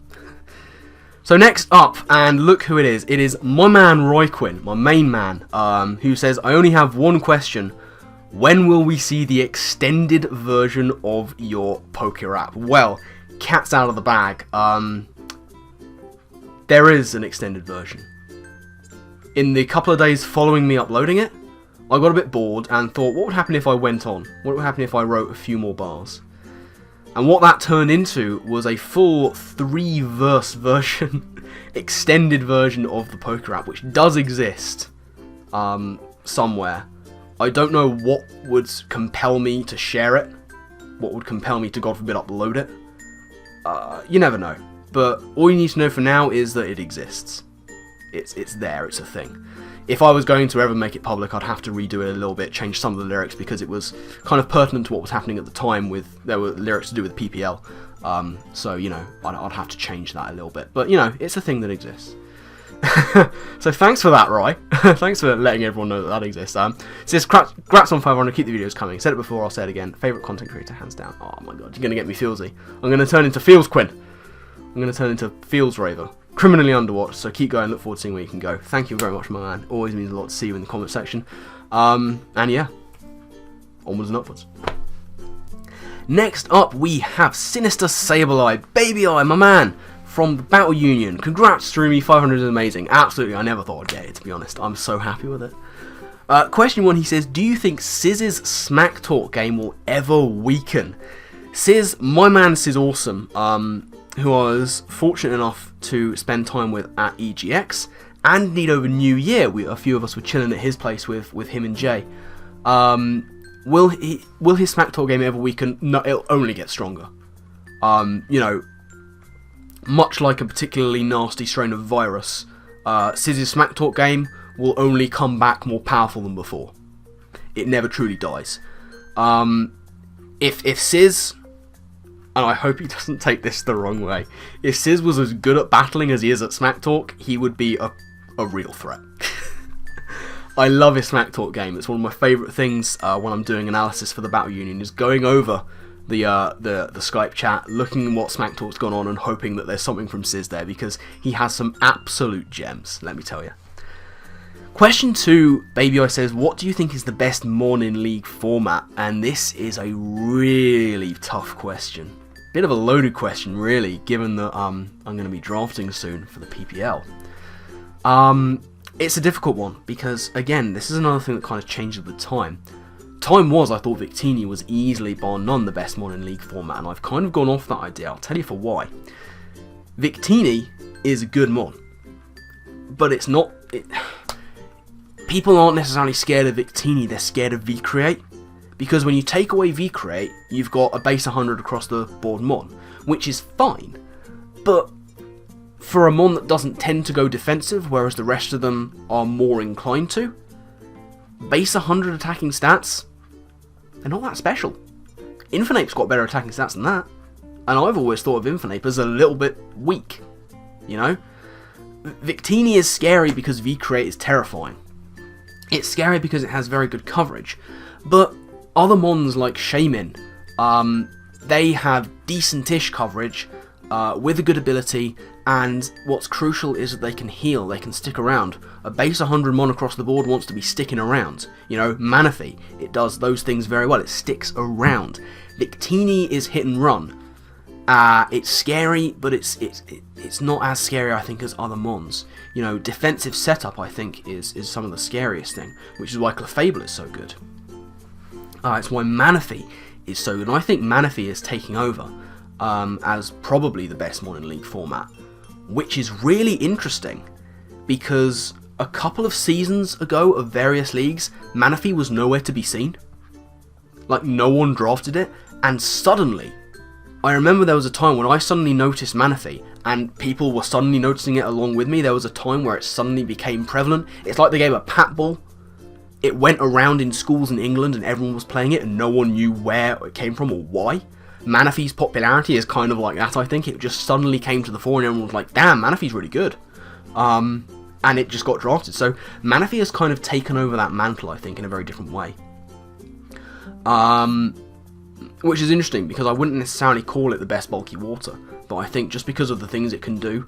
So next up, and look who it is. It is my man Quinn, my main man, who says, I only have one question. When will we see the extended version of your Pokerap? Well, cat's out of the bag. There is an extended version. In the couple of days following me uploading it, I got a bit bored and thought, what would happen if I went on? What would happen if I wrote a few more bars? And what that turned into was a full 3-verse version, extended version of the Pokerap, which does exist somewhere. I don't know what would compel me to share it, what would compel me to, God forbid, upload it. You never know. But all you need to know for now is that it exists. It's there, it's a thing. If I was going to ever make it public, I'd have to redo it a little bit, change some of the lyrics, because it was kind of pertinent to what was happening at the time. There were lyrics to do with PPL, so, you know, I'd have to change that a little bit. But, you know, it's a thing that exists. So thanks for that, Rye. Thanks for letting everyone know that exists. It says, congrats on 500, keep the videos coming. Said it before, I'll say it again. Favourite content creator, hands down. Oh my god, you're going to get me feelsy. I'm going to turn into Feels Quinn. I'm going to turn into Feelsraver. Criminally underwatched, so keep going, look forward to seeing where you can go. Thank you very much, my man. Always means a lot to see you in the comment section. And yeah, onwards and upwards. Next up, we have Sinister Sableye, Baby Eye, my man, from the Battle Union. Congrats, Streamy, 500 is amazing. Absolutely, I never thought I'd get it, to be honest. I'm so happy with it. Question 1, he says, do you think Sizz's Smack Talk game will ever weaken? Sizz, my man Sizz Awesome, who I was fortunate enough to spend time with at EGX, and indeed over New Year, a few of us were chilling at his place with him and Jay. Will his Smack Talk game every week? No, it'll only get stronger. You know, much like a particularly nasty strain of virus, Siz's Smack Talk game will only come back more powerful than before. It never truly dies. If Sizz, and I hope he doesn't take this the wrong way, if Sizz was as good at battling as he is at Smack Talk, he would be a real threat. I love his Smack Talk game. It's one of my favourite things when I'm doing analysis for the Battle Union, is going over the Skype chat, looking at what Smack Talk's gone on and hoping that there's something from Sizz there, because he has some absolute gems, let me tell you. Question 2, Baby I says, what do you think is the best Morning League format? And this is a really tough question. Bit of a loaded question, really, given that I'm going to be drafting soon for the PPL. It's a difficult one, because, again, this is another thing that kind of changed with time. Time was, I thought Victini was easily, bar none, the best Morning League format, and I've kind of gone off that idea. I'll tell you for why. Victini is a good mon, but it's not... People aren't necessarily scared of Victini, they're scared of V-Create. Because when you take away V-Create, you've got a base 100 across the board mon, which is fine. But for a mon that doesn't tend to go defensive, whereas the rest of them are more inclined to, base 100 attacking stats, they're not that special. Infernape's got better attacking stats than that. And I've always thought of Infernape as a little bit weak, you know? Victini is scary because V-Create is terrifying. It's scary because it has very good coverage. But other mons like Shaman, they have decent-ish coverage with a good ability, and what's crucial is that they can heal, they can stick around. A base 100 mon across the board wants to be sticking around. You know, Manaphy, it does those things very well, it sticks around. Victini is hit and run. It's scary, but it's not as scary, I think, as other mons. You know, defensive setup, I think, is some of the scariest thing, which is why Clefable is so good. It's why Manaphy is so good, and I think Manaphy is taking over as probably the best Morning League format, which is really interesting, because a couple of seasons ago of various leagues, Manaphy was nowhere to be seen. Like, no one drafted it, and suddenly, I remember there was a time when I suddenly noticed Manaphy, and people were suddenly noticing it along with me. There was a time where it suddenly became prevalent. It's like they gave a pat ball. It went around in schools in England, and everyone was playing it, and no one knew where it came from or why. Manaphy's popularity is kind of like that, I think. It just suddenly came to the fore, and everyone was like, damn, Manaphy's really good. And it just got drafted. So Manaphy has kind of taken over that mantle, I think, in a very different way. Which is interesting, because I wouldn't necessarily call it the best bulky water, but I think just because of the things it can do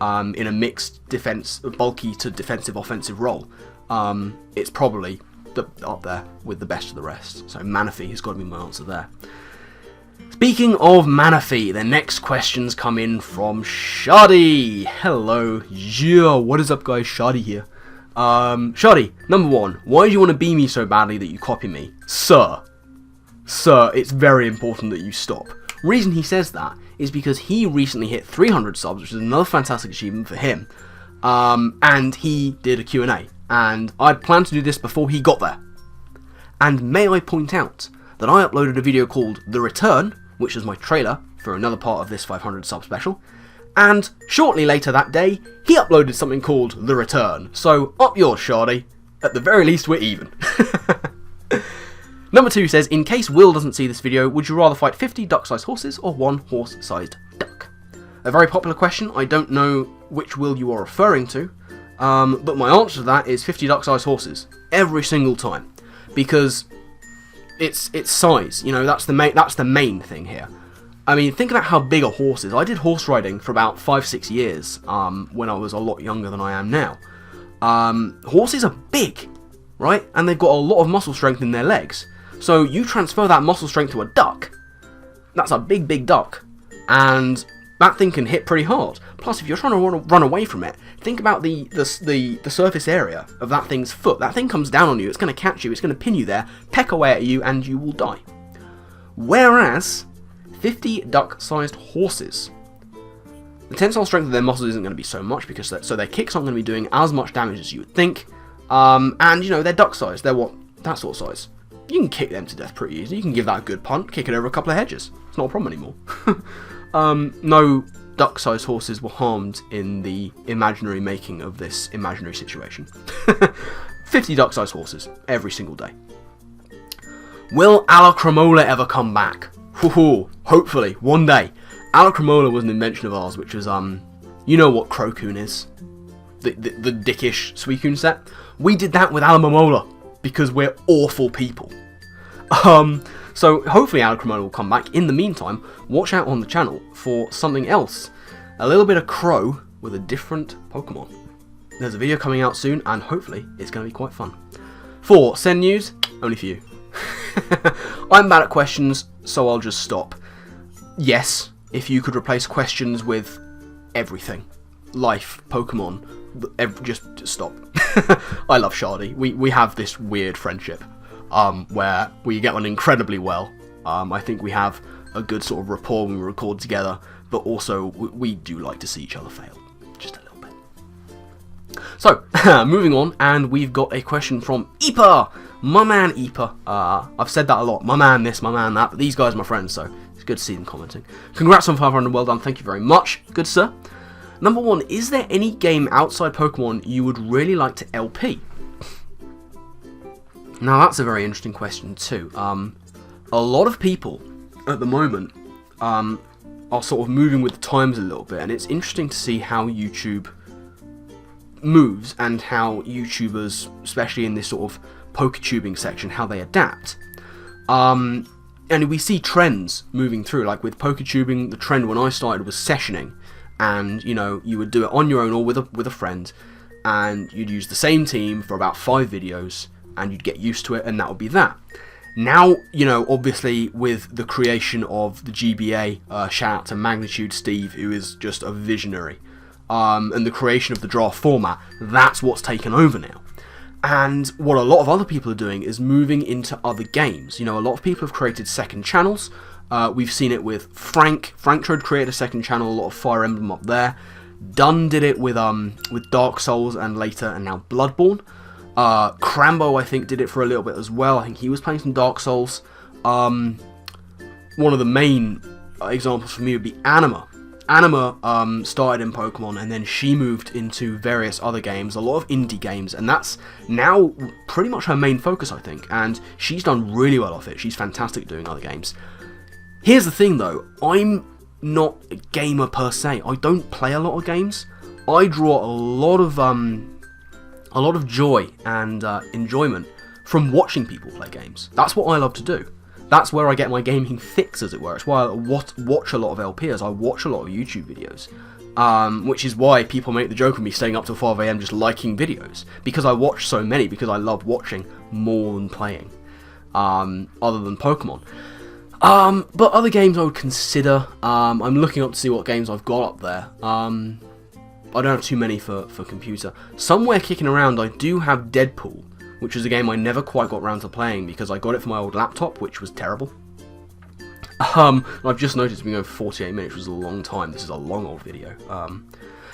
in a mixed bulky to defensive offensive role, it's probably up there with the best of the rest. So Manaphy has got to be my answer there. Speaking of Manaphy, the next questions come in from Shadi. Hello, yeah, what is up, guys? Shadi here. Shadi, number 1, why do you want to be me so badly that you copy me? Sir, it's very important that you stop. Reason he says that is because he recently hit 300 subs, which is another fantastic achievement for him. And he did a Q&A, and I'd planned to do this before he got there. And may I point out that I uploaded a video called The Return, which was my trailer for another part of this 500 sub special, and shortly later that day, he uploaded something called The Return. So, up yours, Shardy. At the very least, we're even. Number 2 says, in case Will doesn't see this video, would you rather fight 50 duck-sized horses or 1 horse-sized duck? A very popular question. I don't know which Will you are referring to, but my answer to that is 50 duck-sized horses every single time, because it's size. You know, that's the main thing here. I mean, think about how big a horse is. I did horse riding for about 5-6 years when I was a lot younger than I am now. Horses are big, right? And they've got a lot of muscle strength in their legs. So you transfer that muscle strength to a duck, that's a big duck, and that thing can hit pretty hard. Plus, if you're trying to run away from it, think about the surface area of that thing's foot. That thing comes down on you, it's going to catch you, it's going to pin you there, peck away at you, and you will die. Whereas 50 duck-sized horses, The tensile strength of their muscles isn't going to be so much, because their kicks aren't going to be doing as much damage as you would think. And, you know, they're duck size. They're what? That sort of size. You can kick them to death pretty easily. You can give that a good punt, kick it over a couple of hedges. It's not a problem anymore. No duck-sized horses were harmed in the imaginary making of this imaginary situation. 50 duck-sized horses every single day. Will Alacramola ever come back? Hopefully, one day. Alacramola was an invention of ours, which was, you know what Crocoon is? The dickish Suicune set? We did that with Alamomola, because we're awful people. So hopefully Alacramola will come back. In the meantime, watch out on the channel for something else. A little bit of Crow with a different Pokemon. There's a video coming out soon, and hopefully it's going to be quite fun. For Send News, only for you. I'm bad at questions, so I'll just stop. Yes, if you could replace questions with everything. Life, Pokemon, just stop. I love Shardy. We have this weird friendship. Where we get on incredibly well. I think we have a good sort of rapport when we record together, but also we do like to see each other fail, just a little bit. So, moving on, and we've got a question from Eepa, my man Eepa. I've said that a lot, my man this, my man that, but these guys are my friends, so it's good to see them commenting. Congrats on 500, well done, thank you very much, good sir. Number 1, is there any game outside Pokemon you would really like to LP? Now that's a very interesting question too. A lot of people at the moment are sort of moving with the times a little bit, and it's interesting to see how YouTube moves and how YouTubers, especially in this sort of PokeTubing section, how they adapt. And we see trends moving through, like with PokeTubing, the trend when I started was sessioning, and you know, you would do it on your own or with a friend, and you'd use the same team for about 5 videos, and you'd get used to it, and that would be that. Now, you know, obviously, with the creation of the GBA, shout out to Magnitude Steve, who is just a visionary, and the creation of the draft format, that's what's taken over now. And what a lot of other people are doing is moving into other games. You know, a lot of people have created second channels. We've seen it with Frank. Frank tried to create a second channel, a lot of Fire Emblem up there. Dunn did it with Dark Souls, and later, and now Bloodborne. Crambo, I think, did it for a little bit as well. I think he was playing some Dark Souls. One of the main examples for me would be Anima. Anima started in Pokemon, and then she moved into various other games, a lot of indie games, and that's now pretty much her main focus, I think, and she's done really well off it. She's fantastic at doing other games. Here's the thing though, I'm not a gamer per se. I don't play a lot of games. I draw a lot of joy and enjoyment from watching people play games. That's what I love to do. That's where I get my gaming fix, as it were. It's why I watch a lot of LPs. I watch a lot of YouTube videos. Which is why people make the joke of me staying up till 5 AM just liking videos. Because I watch so many, because I love watching more than playing. Other than Pokemon. But other games I would consider. I'm looking up to see what games I've got up there. I don't have too many for computer. Somewhere kicking around I do have Deadpool, which is a game I never quite got around to playing because I got it for my old laptop, which was terrible. I've just noticed we've been going for 48 minutes, which was a long time. This is a long old video.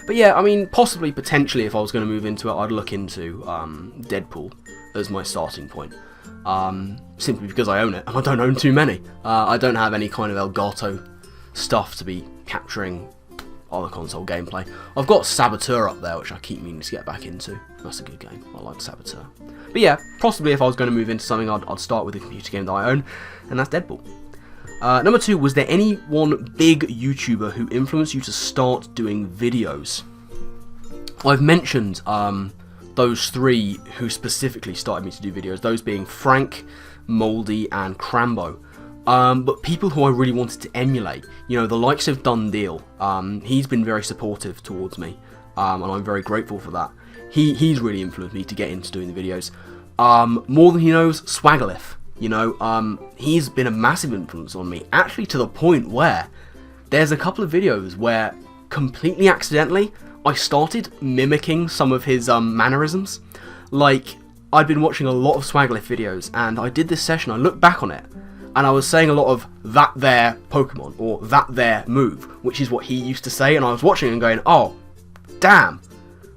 But yeah, I mean, potentially, if I was going to move into it, I'd look into Deadpool as my starting point. Simply because I own it, and I don't own too many. I don't have any kind of Elgato stuff to be capturing other console gameplay. I've got Saboteur up there, which I keep meaning to get back into. That's a good game. I like Saboteur. But yeah, possibly if I was going to move into something, I'd start with a computer game that I own, and that's Deadpool. Number 2, was there any one big YouTuber who influenced you to start doing videos? I've mentioned those 3 who specifically started me to do videos, those being Frank, Moldy, and Crambo. But people who I really wanted to emulate, you know, the likes of Dundeel, he's been very supportive towards me, and I'm very grateful for that. He's really influenced me to get into doing the videos. More than he knows, Swaggerliff, you know, he's been a massive influence on me, actually to the point where there's a couple of videos where, completely accidentally, I started mimicking some of his mannerisms. Like, I'd been watching a lot of Swaggerliff videos, and I did this session, I looked back on it, and I was saying a lot of that there Pokemon, or that there move, which is what he used to say, and I was watching and going, oh, damn,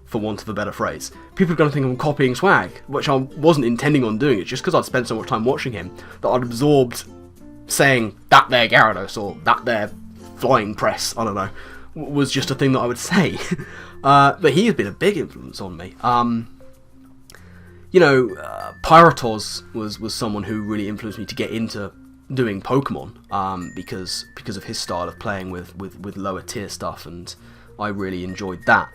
for want of a better phrase. People are going to think I'm copying swag, which I wasn't intending on doing. It's just because I'd spent so much time watching him that I'd absorbed saying that there Gyarados, or that there flying press, I don't know, was just a thing that I would say. But he has been a big influence on me. Pyrotos was someone who really influenced me to get into doing Pokemon, because of his style of playing with lower tier stuff, and I really enjoyed that.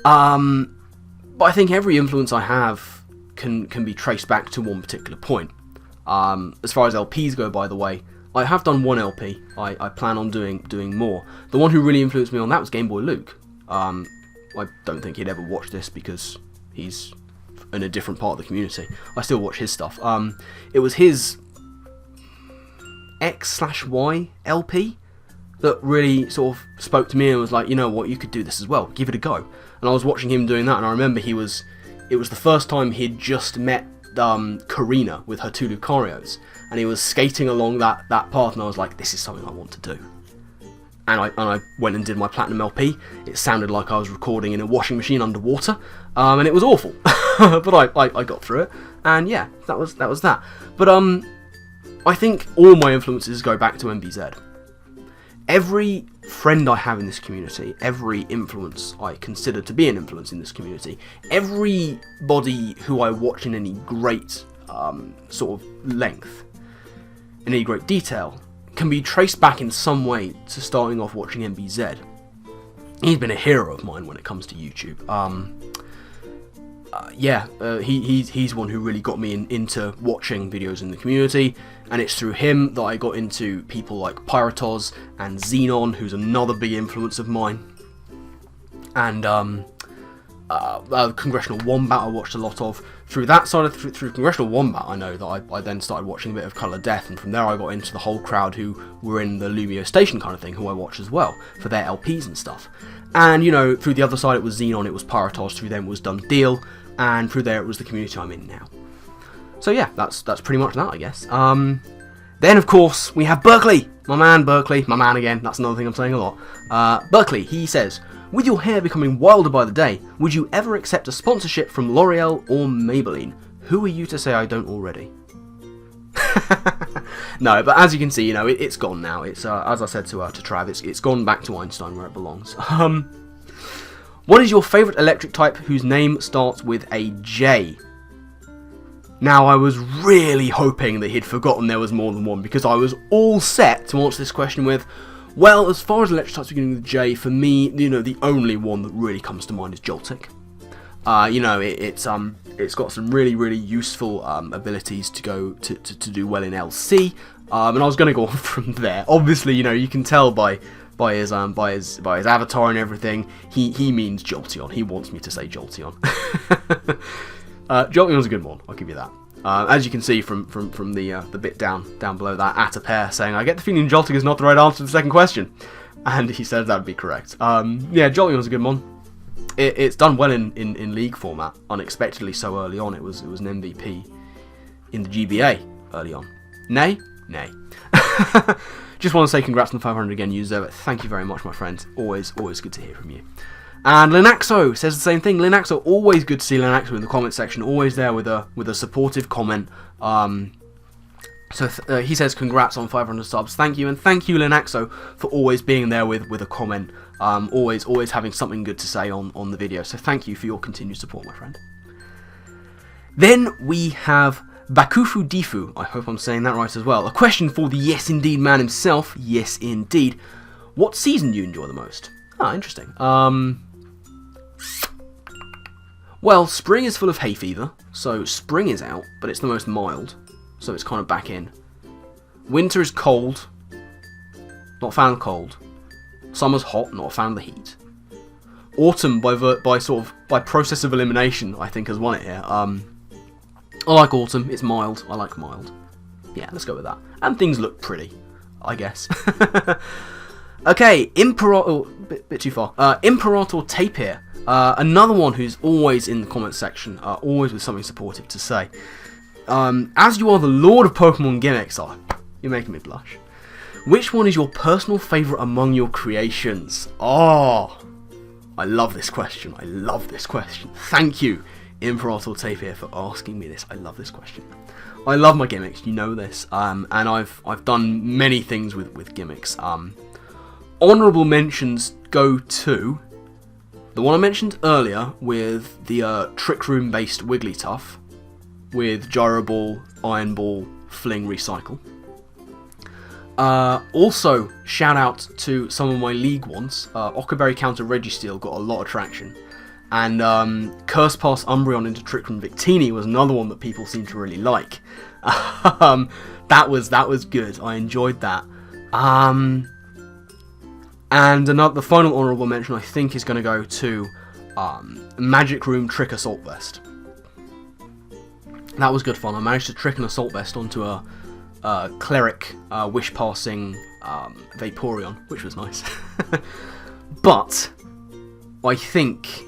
But I think every influence I have can be traced back to one particular point. As far as LPs go, by the way, I have done one LP. I plan on doing more. The one who really influenced me on that was Game Boy Luke. I don't think he'd ever watch this because he's in a different part of the community. I still watch his stuff. It was his X/Y LP that really sort of spoke to me and was like, you know what, you could do this as well. Give it a go. And I was watching him doing that, and I remember it was the first time he'd just met Karina with her 2 Lucarios, and he was skating along that path, and I was like, this is something I want to do. And I went and did my Platinum LP. It sounded like I was recording in a washing machine underwater, and it was awful. But I got through it, and yeah, that was that. But I think all my influences go back to MBZ. Every friend I have in this community, every influence I consider to be an influence in this community, everybody who I watch in any great sort of length, in any great detail, can be traced back in some way to starting off watching MBZ. He's been a hero of mine when it comes to YouTube. He's one who really got me into watching videos in the community, and it's through him that I got into people like Pyrotos and Xenon, who's another big influence of mine, and Congressional Wombat I watched a lot of. Through that side of through Congressional Wombat, I know that I then started watching a bit of Colour Death, and from there I got into the whole crowd who were in the Lumio Station kind of thing, who I watched as well for their LPs and stuff. And through the other side it was Xenon, it was Pyrotos, through them it was Done Deal, and through there it was the community I'm in now. So yeah, that's pretty much that, I guess. Then of course we have Berkeley, my man Berkeley, my man again. That's another thing I'm saying a lot. Berkeley, he says, with your hair becoming wilder by the day, would you ever accept a sponsorship from L'Oreal or Maybelline? Who are you to say I don't already? No, but as you can see, it's gone now. It's as I said to Trav, it's gone back to Einstein where it belongs. What is your favourite electric type whose name starts with a J? Now, I was really hoping that he'd forgotten there was more than one, because I was all set to answer this question with, well, as far as electric types beginning with J, for me, the only one that really comes to mind is Joltik. It's got some really, really useful abilities to go to do well in LC, and I was going to go on from there. Obviously, you can tell by his avatar and everything, he means Jolteon. He wants me to say Jolteon. Jolteon's a good one, I'll give you that. As you can see from the bit down below that, at a pair saying, I get the feeling Joltik is not the right answer to the second question. And he says that would be correct. Yeah, Jolteon's a good one. It's done well in league format, unexpectedly so early on. It was an MVP in the GBA early on. Nay? Nay. Just want to say congrats on the 500 again, you deserve it. Thank you very much, my friend. Always good to hear from you. And Linaxo says the same thing. Linaxo, always good to see Linaxo in the comment section. Always there with a supportive comment. He says congrats on 500 subs. Thank you, and thank you, Linaxo, for always being there with a comment. Always having something good to say on the video. So thank you for your continued support, my friend. Then we have Bakufu Difu. I hope I'm saying that right as well. A question for the Yes Indeed man himself. Yes Indeed. What season do you enjoy the most? Ah, interesting. Well, spring is full of hay fever, so spring is out, but it's the most mild, so it's kind of back in. Winter is cold, not a fan of the cold. Summer's hot, not a fan of the heat. Autumn, by process of elimination, I think has won it here. I like autumn. It's mild. I like mild. Yeah, let's go with that. And things look pretty, I guess. Okay, bit too far. Imperato Tape here. Another one who's always in the comment section, always with something supportive to say. As you are the lord of Pokemon gimmicks, You're making me blush. Which one is your personal favourite among your creations? Oh, I love this question. I love this question. Thank you, Imperato Tape here, for asking me this. I love this question. I love my gimmicks, you know this, and I've done many things with gimmicks. Honourable mentions go to the one I mentioned earlier with the Trick Room based Wigglytuff with Gyro Ball, Iron Ball, Fling, Recycle. Also, shout out to some of my league ones. Ockerberry Counter Registeel got a lot of traction. And Curse Pass Umbreon into Trick Room Victini was another one that people seem to really like. That was good. I enjoyed that. And the final honourable mention I think is going to go to Magic Room Trick Assault Vest. That was good fun. I managed to trick an Assault Vest onto a Cleric Wish Passing Vaporeon, which was nice. But I think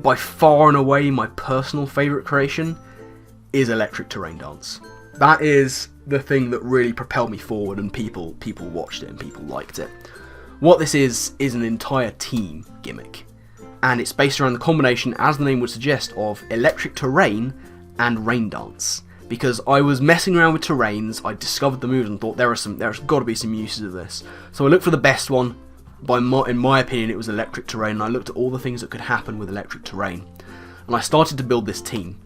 by far and away my personal favourite creation is Electric Terrain Dance. That is the thing that really propelled me forward, and people watched it and people liked it. What this is an entire team gimmick, and it's based around the combination, as the name would suggest, of Electric Terrain and Rain Dance. Because I was messing around with terrains, I discovered the moves and thought there's got to be some uses of this. So I looked for the best one. In my opinion, it was Electric Terrain, and I looked at all the things that could happen with Electric Terrain. And I started to build this team.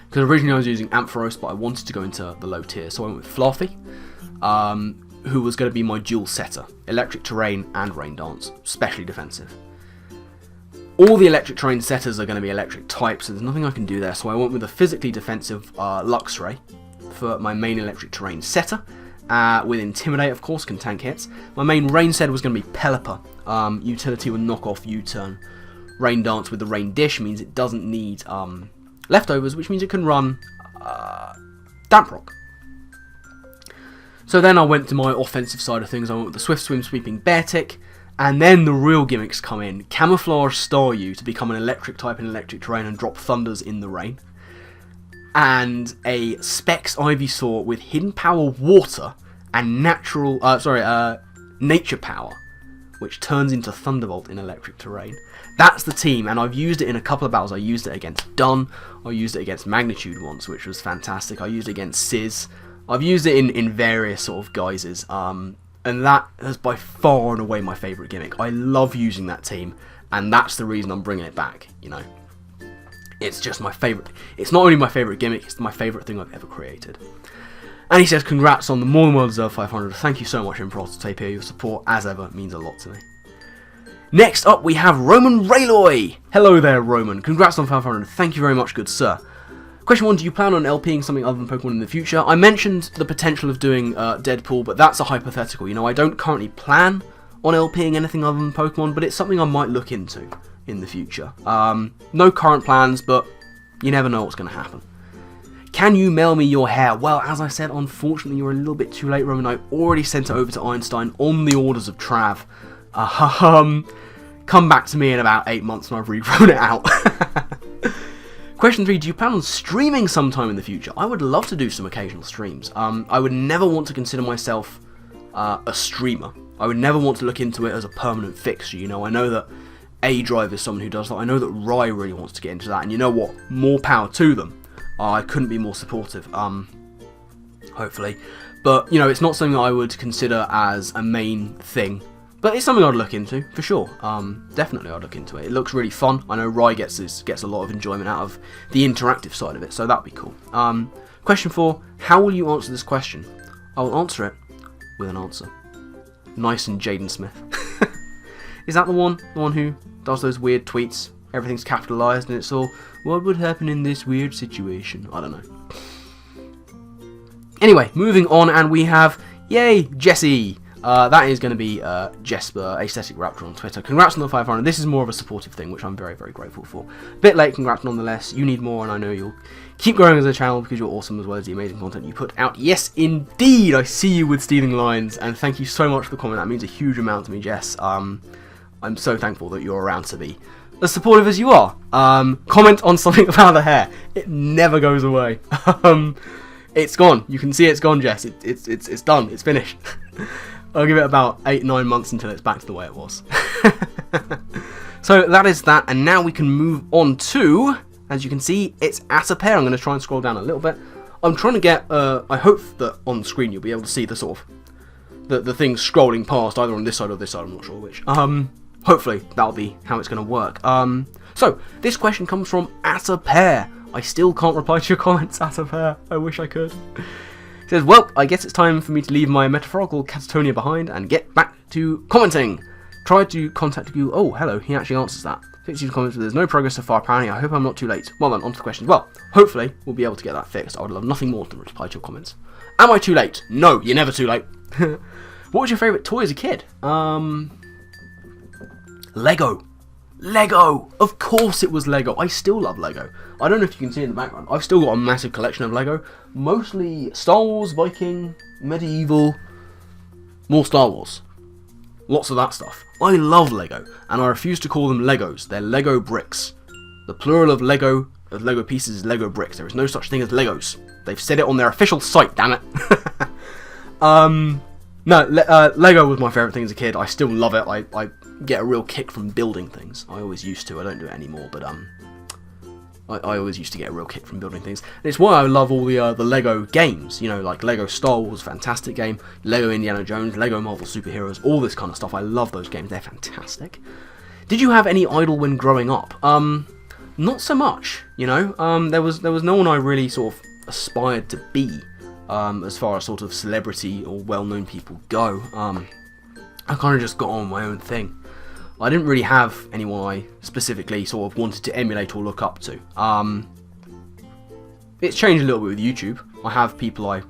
Because originally I was using Ampharos, but I wanted to go into the low tier, so I went with Fluffy, who was going to be my dual setter. Electric Terrain and Rain Dance, specially defensive. All the Electric Terrain setters are going to be Electric type, so there's nothing I can do there, so I went with a physically defensive Luxray for my main Electric Terrain setter. With Intimidate, of course, can tank hits. My main Rain set was going to be Pelipper. Utility with knock off U-turn. Rain Dance with the Rain Dish means it doesn't need leftovers, which means it can run Damp Rock. So then I went to my offensive side of things. I went with the Swift Swim Sweeping Beartick, and then the real gimmicks come in. Camouflage Staryu to become an Electric type in Electric Terrain and drop Thunders in the rain. And a Specs Ivysaur with Hidden Power Water and Nature Power, which turns into Thunderbolt in Electric Terrain. That's the team, and I've used it in a couple of battles. I used it against Dun, I used it against Magnitude once, which was fantastic. I used it against Sizz. I've used it in various sort of guises, and that is by far and away my favourite gimmick. I love using that team, and that's the reason I'm bringing it back, you know. It's just my favourite. It's not only my favourite gimmick, it's my favourite thing I've ever created. And he says, congrats on the more than well deserved 500. Thank you so much, Imperato Tape here. Your support, as ever, means a lot to me. Next up, we have Roman Rayloy. Hello there, Roman. Congrats on 500. Thank you very much, good sir. Question 1, do you plan on LPing something other than Pokemon in the future? I mentioned the potential of doing Deadpool, but that's a hypothetical. You know, I don't currently plan on LPing anything other than Pokemon, but it's something I might look into in the future. No current plans, but you never know what's going to happen. Can you mail me your hair? Well, as I said, unfortunately, you're a little bit too late, Roman. I already sent it over to Einstein on the orders of Trav. Come back to me in about 8 months and I've rewrote it out. Question 3, do you plan on streaming sometime in the future? I would love to do some occasional streams. I would never want to consider myself a streamer. I would never want to look into it as a permanent fixture. You know, I know that A-Drive is someone who does that. I know that Rye really wants to get into that. And you know what? More power to them. I couldn't be more supportive, hopefully. But, you know, it's not something that I would consider as a main thing. But it's something I'd look into, for sure. Definitely I'd look into it. It looks really fun. I know Rye gets a lot of enjoyment out of the interactive side of it, so that'd be cool. Question 4, how will you answer this question? I will answer it with an answer. Nice and Jaden Smith. Is that the one who does those weird tweets? Everything's capitalised and it's all, what would happen in this weird situation? I don't know. Anyway, moving on, and we have, yay, Jesse. That is going to be Jesper, Aesthetic Raptor on Twitter. Congrats on the 500. This is more of a supportive thing, which I'm very, very grateful for. Bit late, congrats nonetheless. You need more, and I know you'll keep growing as a channel because you're awesome, as well as the amazing content you put out. Yes, indeed, I see you with Stealing Lines, and thank you so much for the comment. That means a huge amount to me, Jess. I'm so thankful that you're around to be as supportive as you are. Comment on something about the hair. It never goes away. It's gone. You can see it's gone, Jess. It's done. It's finished. I'll give it about 8-9 months until it's back to the way it was. So that is that, and now we can move on to, as you can see, it's at a pair. I'm going to try and scroll down a little bit. I'm trying to get, I hope that on the screen you'll be able to see the sort of, the things scrolling past, either on this side or this side, I'm not sure which. Hopefully that'll be how it's going to work. So, this question comes from at a pair. I still can't reply to your comments, at a pair. I wish I could. It says, well, I guess it's time for me to leave my metaphorical catatonia behind and get back to commenting. Tried to contact you. Oh, hello. He actually answers that. Fix you comments, but there's no progress so far, apparently. I hope I'm not too late. Well then, on to the questions. Well, hopefully we'll be able to get that fixed. I would love nothing more than reply to your comments. Am I too late? No, you're never too late. What was your favourite toy as a kid? Lego. Lego! Of course it was Lego. I still love Lego. I don't know if you can see in the background. I've still got a massive collection of Lego. Mostly Star Wars, Viking, Medieval, more Star Wars. Lots of that stuff. I love Lego, and I refuse to call them Legos. They're Lego bricks. The plural of Lego pieces is Lego bricks. There is no such thing as Legos. They've said it on their official site, damn it. Lego was my favourite thing as a kid. I still love it. I get a real kick from building things. I always used to. I don't do it anymore, but I always used to get a real kick from building things. And it's why I love all the Lego games, you know, like Lego Star Wars, fantastic game, Lego Indiana Jones, Lego Marvel Superheroes, all this kind of stuff. I love those games, they're fantastic. Did you have any idol when growing up? Not so much, you know. There was no one I really sort of aspired to be, as far as sort of celebrity or well-known people go. I kind of just got on my own thing. I didn't really have anyone I specifically sort of wanted to emulate or look up to. It's changed a little bit with YouTube. I have people I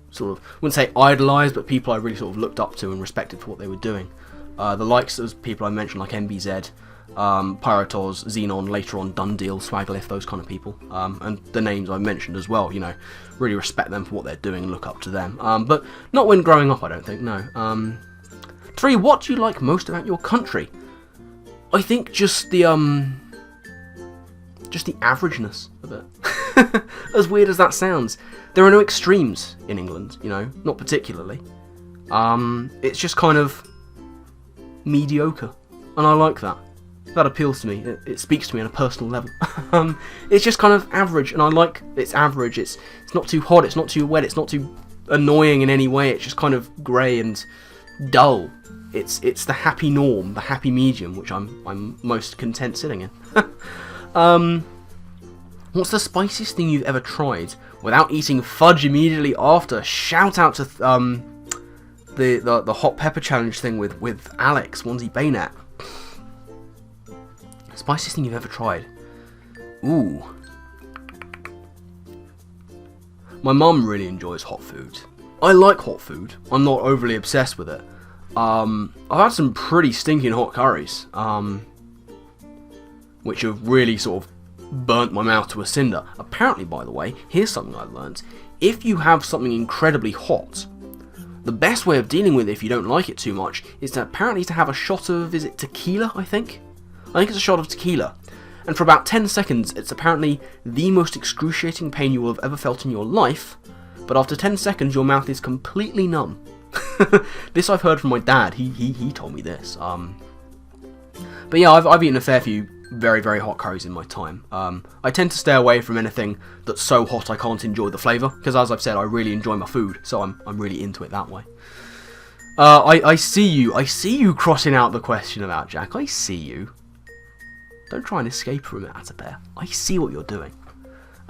sort of, wouldn't say idolise, but people I really sort of looked up to and respected for what they were doing. The likes of people I mentioned, like MBZ, Pyrotos, Xenon, later on Dundeal, Swaglift, those kind of people. And the names I mentioned as well, you know, really respect them for what they're doing and look up to them. But not when growing up, I don't think, no. 3. What do you like most about your country? I think just the averageness of it. As weird as that sounds, there are no extremes in England, you know, not particularly. It's just kind of mediocre, and I like that. That appeals to me. It speaks to me on a personal level. It's just kind of average, and I like it's average. It's not too hot, it's not too wet, it's not too annoying in any way. It's just kind of grey and dull. It's the happy norm, the happy medium, which I'm most content sitting in. What's the spiciest thing you've ever tried without eating fudge immediately after? Shout out to the hot pepper challenge thing with Alex Onesie Baynat. Spiciest thing you've ever tried? Ooh. My mum really enjoys hot food. I like hot food. I'm not overly obsessed with it. I've had some pretty stinking hot curries, which have really sort of burnt my mouth to a cinder. Apparently, by the way, here's something I learned. If you have something incredibly hot, the best way of dealing with it if you don't like it too much is to apparently to have a shot of, is it tequila, I think it's a shot of tequila. And for about 10 seconds, it's apparently the most excruciating pain you will have ever felt in your life, but after 10 seconds, your mouth is completely numb. This I've heard from my dad. He told me this. But yeah, I've eaten a fair few very, very hot curries in my time. I tend to stay away from anything that's so hot I can't enjoy the flavour, because as I've said, I really enjoy my food, so I'm really into it that way. I see you crossing out the question about Jack. I see you. Don't try and escape from it, Atabear. I see what you're doing.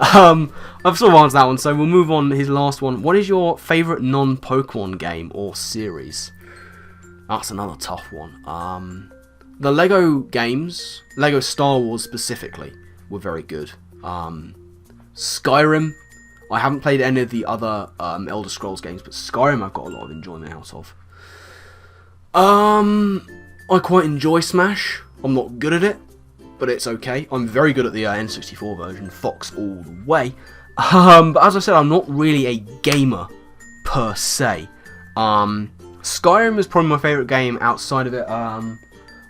I've sort of answered that one, so we'll move on to his last one. What is your favourite non-Pokemon game or series? That's another tough one. The Lego games, Lego Star Wars specifically, were very good. Skyrim, I haven't played any of the other Elder Scrolls games, but Skyrim I've got a lot of enjoyment out of. I quite enjoy Smash. I'm not good at it, but it's okay. I'm very good at the N64 version, Fox all the way. But as I said, I'm not really a gamer per se. Skyrim is probably my favourite game outside of it.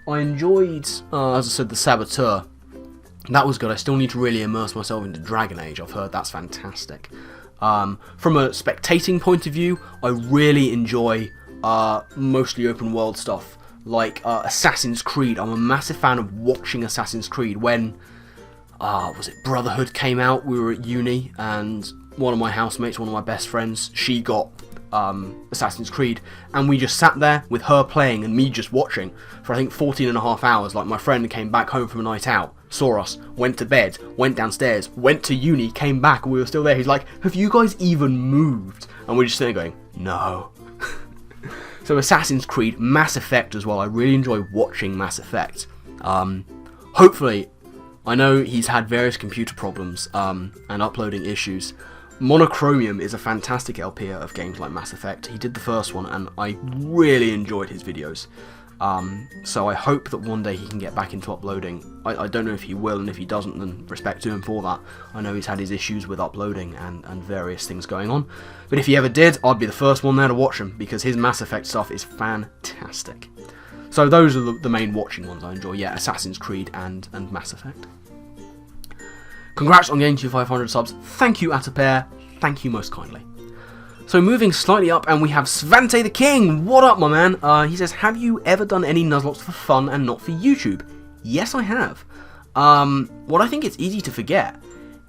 I enjoyed, as I said, the Saboteur. That was good. I still need to really immerse myself into Dragon Age. I've heard that's fantastic. From a spectating point of view, I really enjoy mostly open world stuff, like Assassin's Creed. I'm a massive fan of watching Assassin's Creed. When, was it Brotherhood came out, we were at uni, and one of my housemates, one of my best friends, she got Assassin's Creed, and we just sat there with her playing and me just watching for I think 14.5 hours. Like, my friend came back home from a night out, saw us, went to bed, went downstairs, went to uni, came back, and we were still there. He's like, have you guys even moved? And we're just sitting there going, no. So Assassin's Creed, Mass Effect as well. I really enjoy watching Mass Effect. Hopefully, I know he's had various computer problems and uploading issues. Monochromium is a fantastic LPer of games like Mass Effect. He did the first one, and I really enjoyed his videos. So I hope that one day he can get back into uploading. I don't know if he will, and if he doesn't, then respect to him for that. I know he's had his issues with uploading and various things going on. But if he ever did, I'd be the first one there to watch him, because his Mass Effect stuff is fantastic. So those are the main watching ones I enjoy. Yeah, Assassin's Creed and Mass Effect. Congrats on getting to 500 subs. Thank you, Atapair. Thank you most kindly. So moving slightly up, and we have Svante the King. What up, my man? He says, have you ever done any Nuzlocke for fun and not for YouTube? Yes, I have. What I think it's easy to forget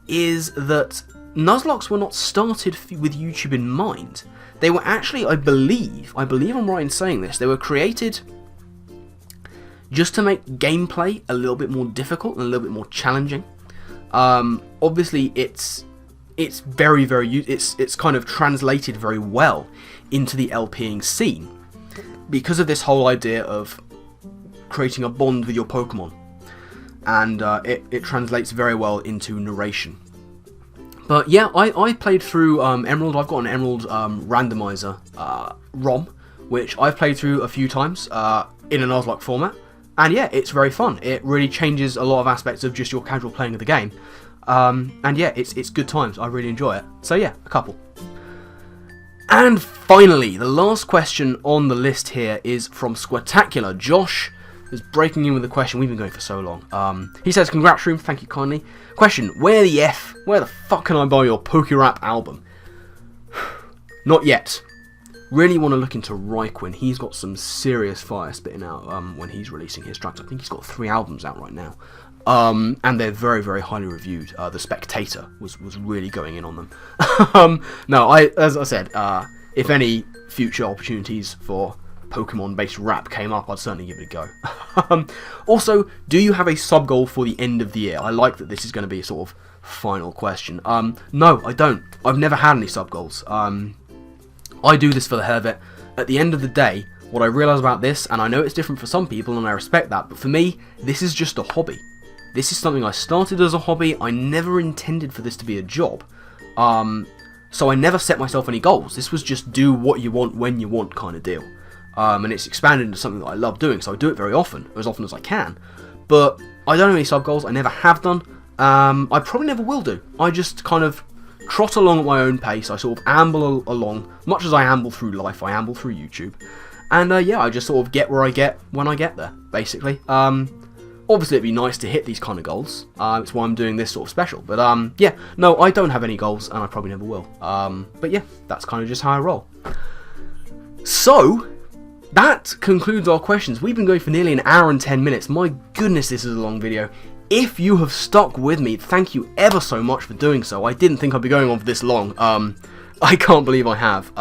is that Nuzlocke were not started with YouTube in mind. They were actually, I believe I'm right in saying this, they were created just to make gameplay a little bit more difficult and a little bit more challenging. Obviously, it's very, it's kind of translated very well into the LPing scene because of this whole idea of creating a bond with your Pokemon, and it translates very well into narration. But yeah, I played through Emerald. I've got an Emerald randomizer ROM, which I've played through a few times in a Nuzlocke format. And yeah, it's very fun. It really changes a lot of aspects of just your casual playing of the game. And yeah, it's good times. I really enjoy it. So yeah, a couple. And finally, the last question on the list here is from Squatacular. Josh is breaking in with a question. We've been going for so long. He says, congrats, Shroom. Thank you kindly. Question, where the fuck can I buy your PokeRap album? Not yet. Really want to look into Quinn. He's got some serious fire spitting out when he's releasing his tracks. I think he's got 3 albums out right now. And they're very, very highly reviewed. The Spectator was really going in on them. No, as I said, if any future opportunities for Pokemon-based rap came up, I'd certainly give it a go. Also, do you have a sub-goal for the end of the year? I like that this is going to be a sort of final question. No, I don't. I've never had any sub-goals. I do this for the hell of it. At the end of the day, what I realise about this, and I know it's different for some people and I respect that, but for me, this is just a hobby. This is something I started as a hobby. I never intended for this to be a job. So I never set myself any goals. This was just do what you want when you want kind of deal. And it's expanded into something that I love doing, so I do it very often as I can. But I don't have any sub-goals. I never have done. I probably never will do. I just kind of trot along at my own pace. I sort of amble along. Much as I amble through life, I amble through YouTube. And yeah, I just sort of get where I get when I get there, basically. Obviously, it'd be nice to hit these kind of goals. It's why I'm doing this sort of special. But yeah, no, I don't have any goals, and I probably never will. But yeah, that's kind of just how I roll. So, that concludes our questions. We've been going for nearly an hour and 10 minutes. My goodness, this is a long video. If you have stuck with me, thank you ever so much for doing so. I didn't think I'd be going on for this long. I can't believe I have.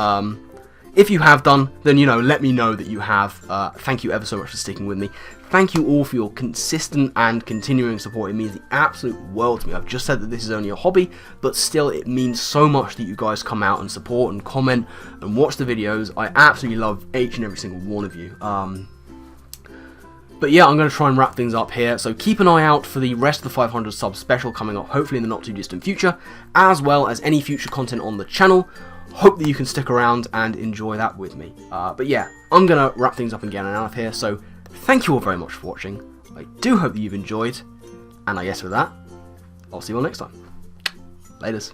If you have done, then, you know, let me know that you have. Thank you ever so much for sticking with me. Thank you all for your consistent and continuing support. It means the absolute world to me. I've just said that this is only a hobby, but still it means so much that you guys come out and support and comment and watch the videos. I absolutely love each and every single one of you. But yeah, I'm going to try and wrap things up here, so keep an eye out for the rest of the 500 subs special coming up, hopefully in the not too distant future, as well as any future content on the channel. Hope that you can stick around and enjoy that with me. But yeah, I'm going to wrap things up and get out of here, so thank you all very much for watching. I do hope that you've enjoyed, and I guess with that, I'll see you all next time. Laters.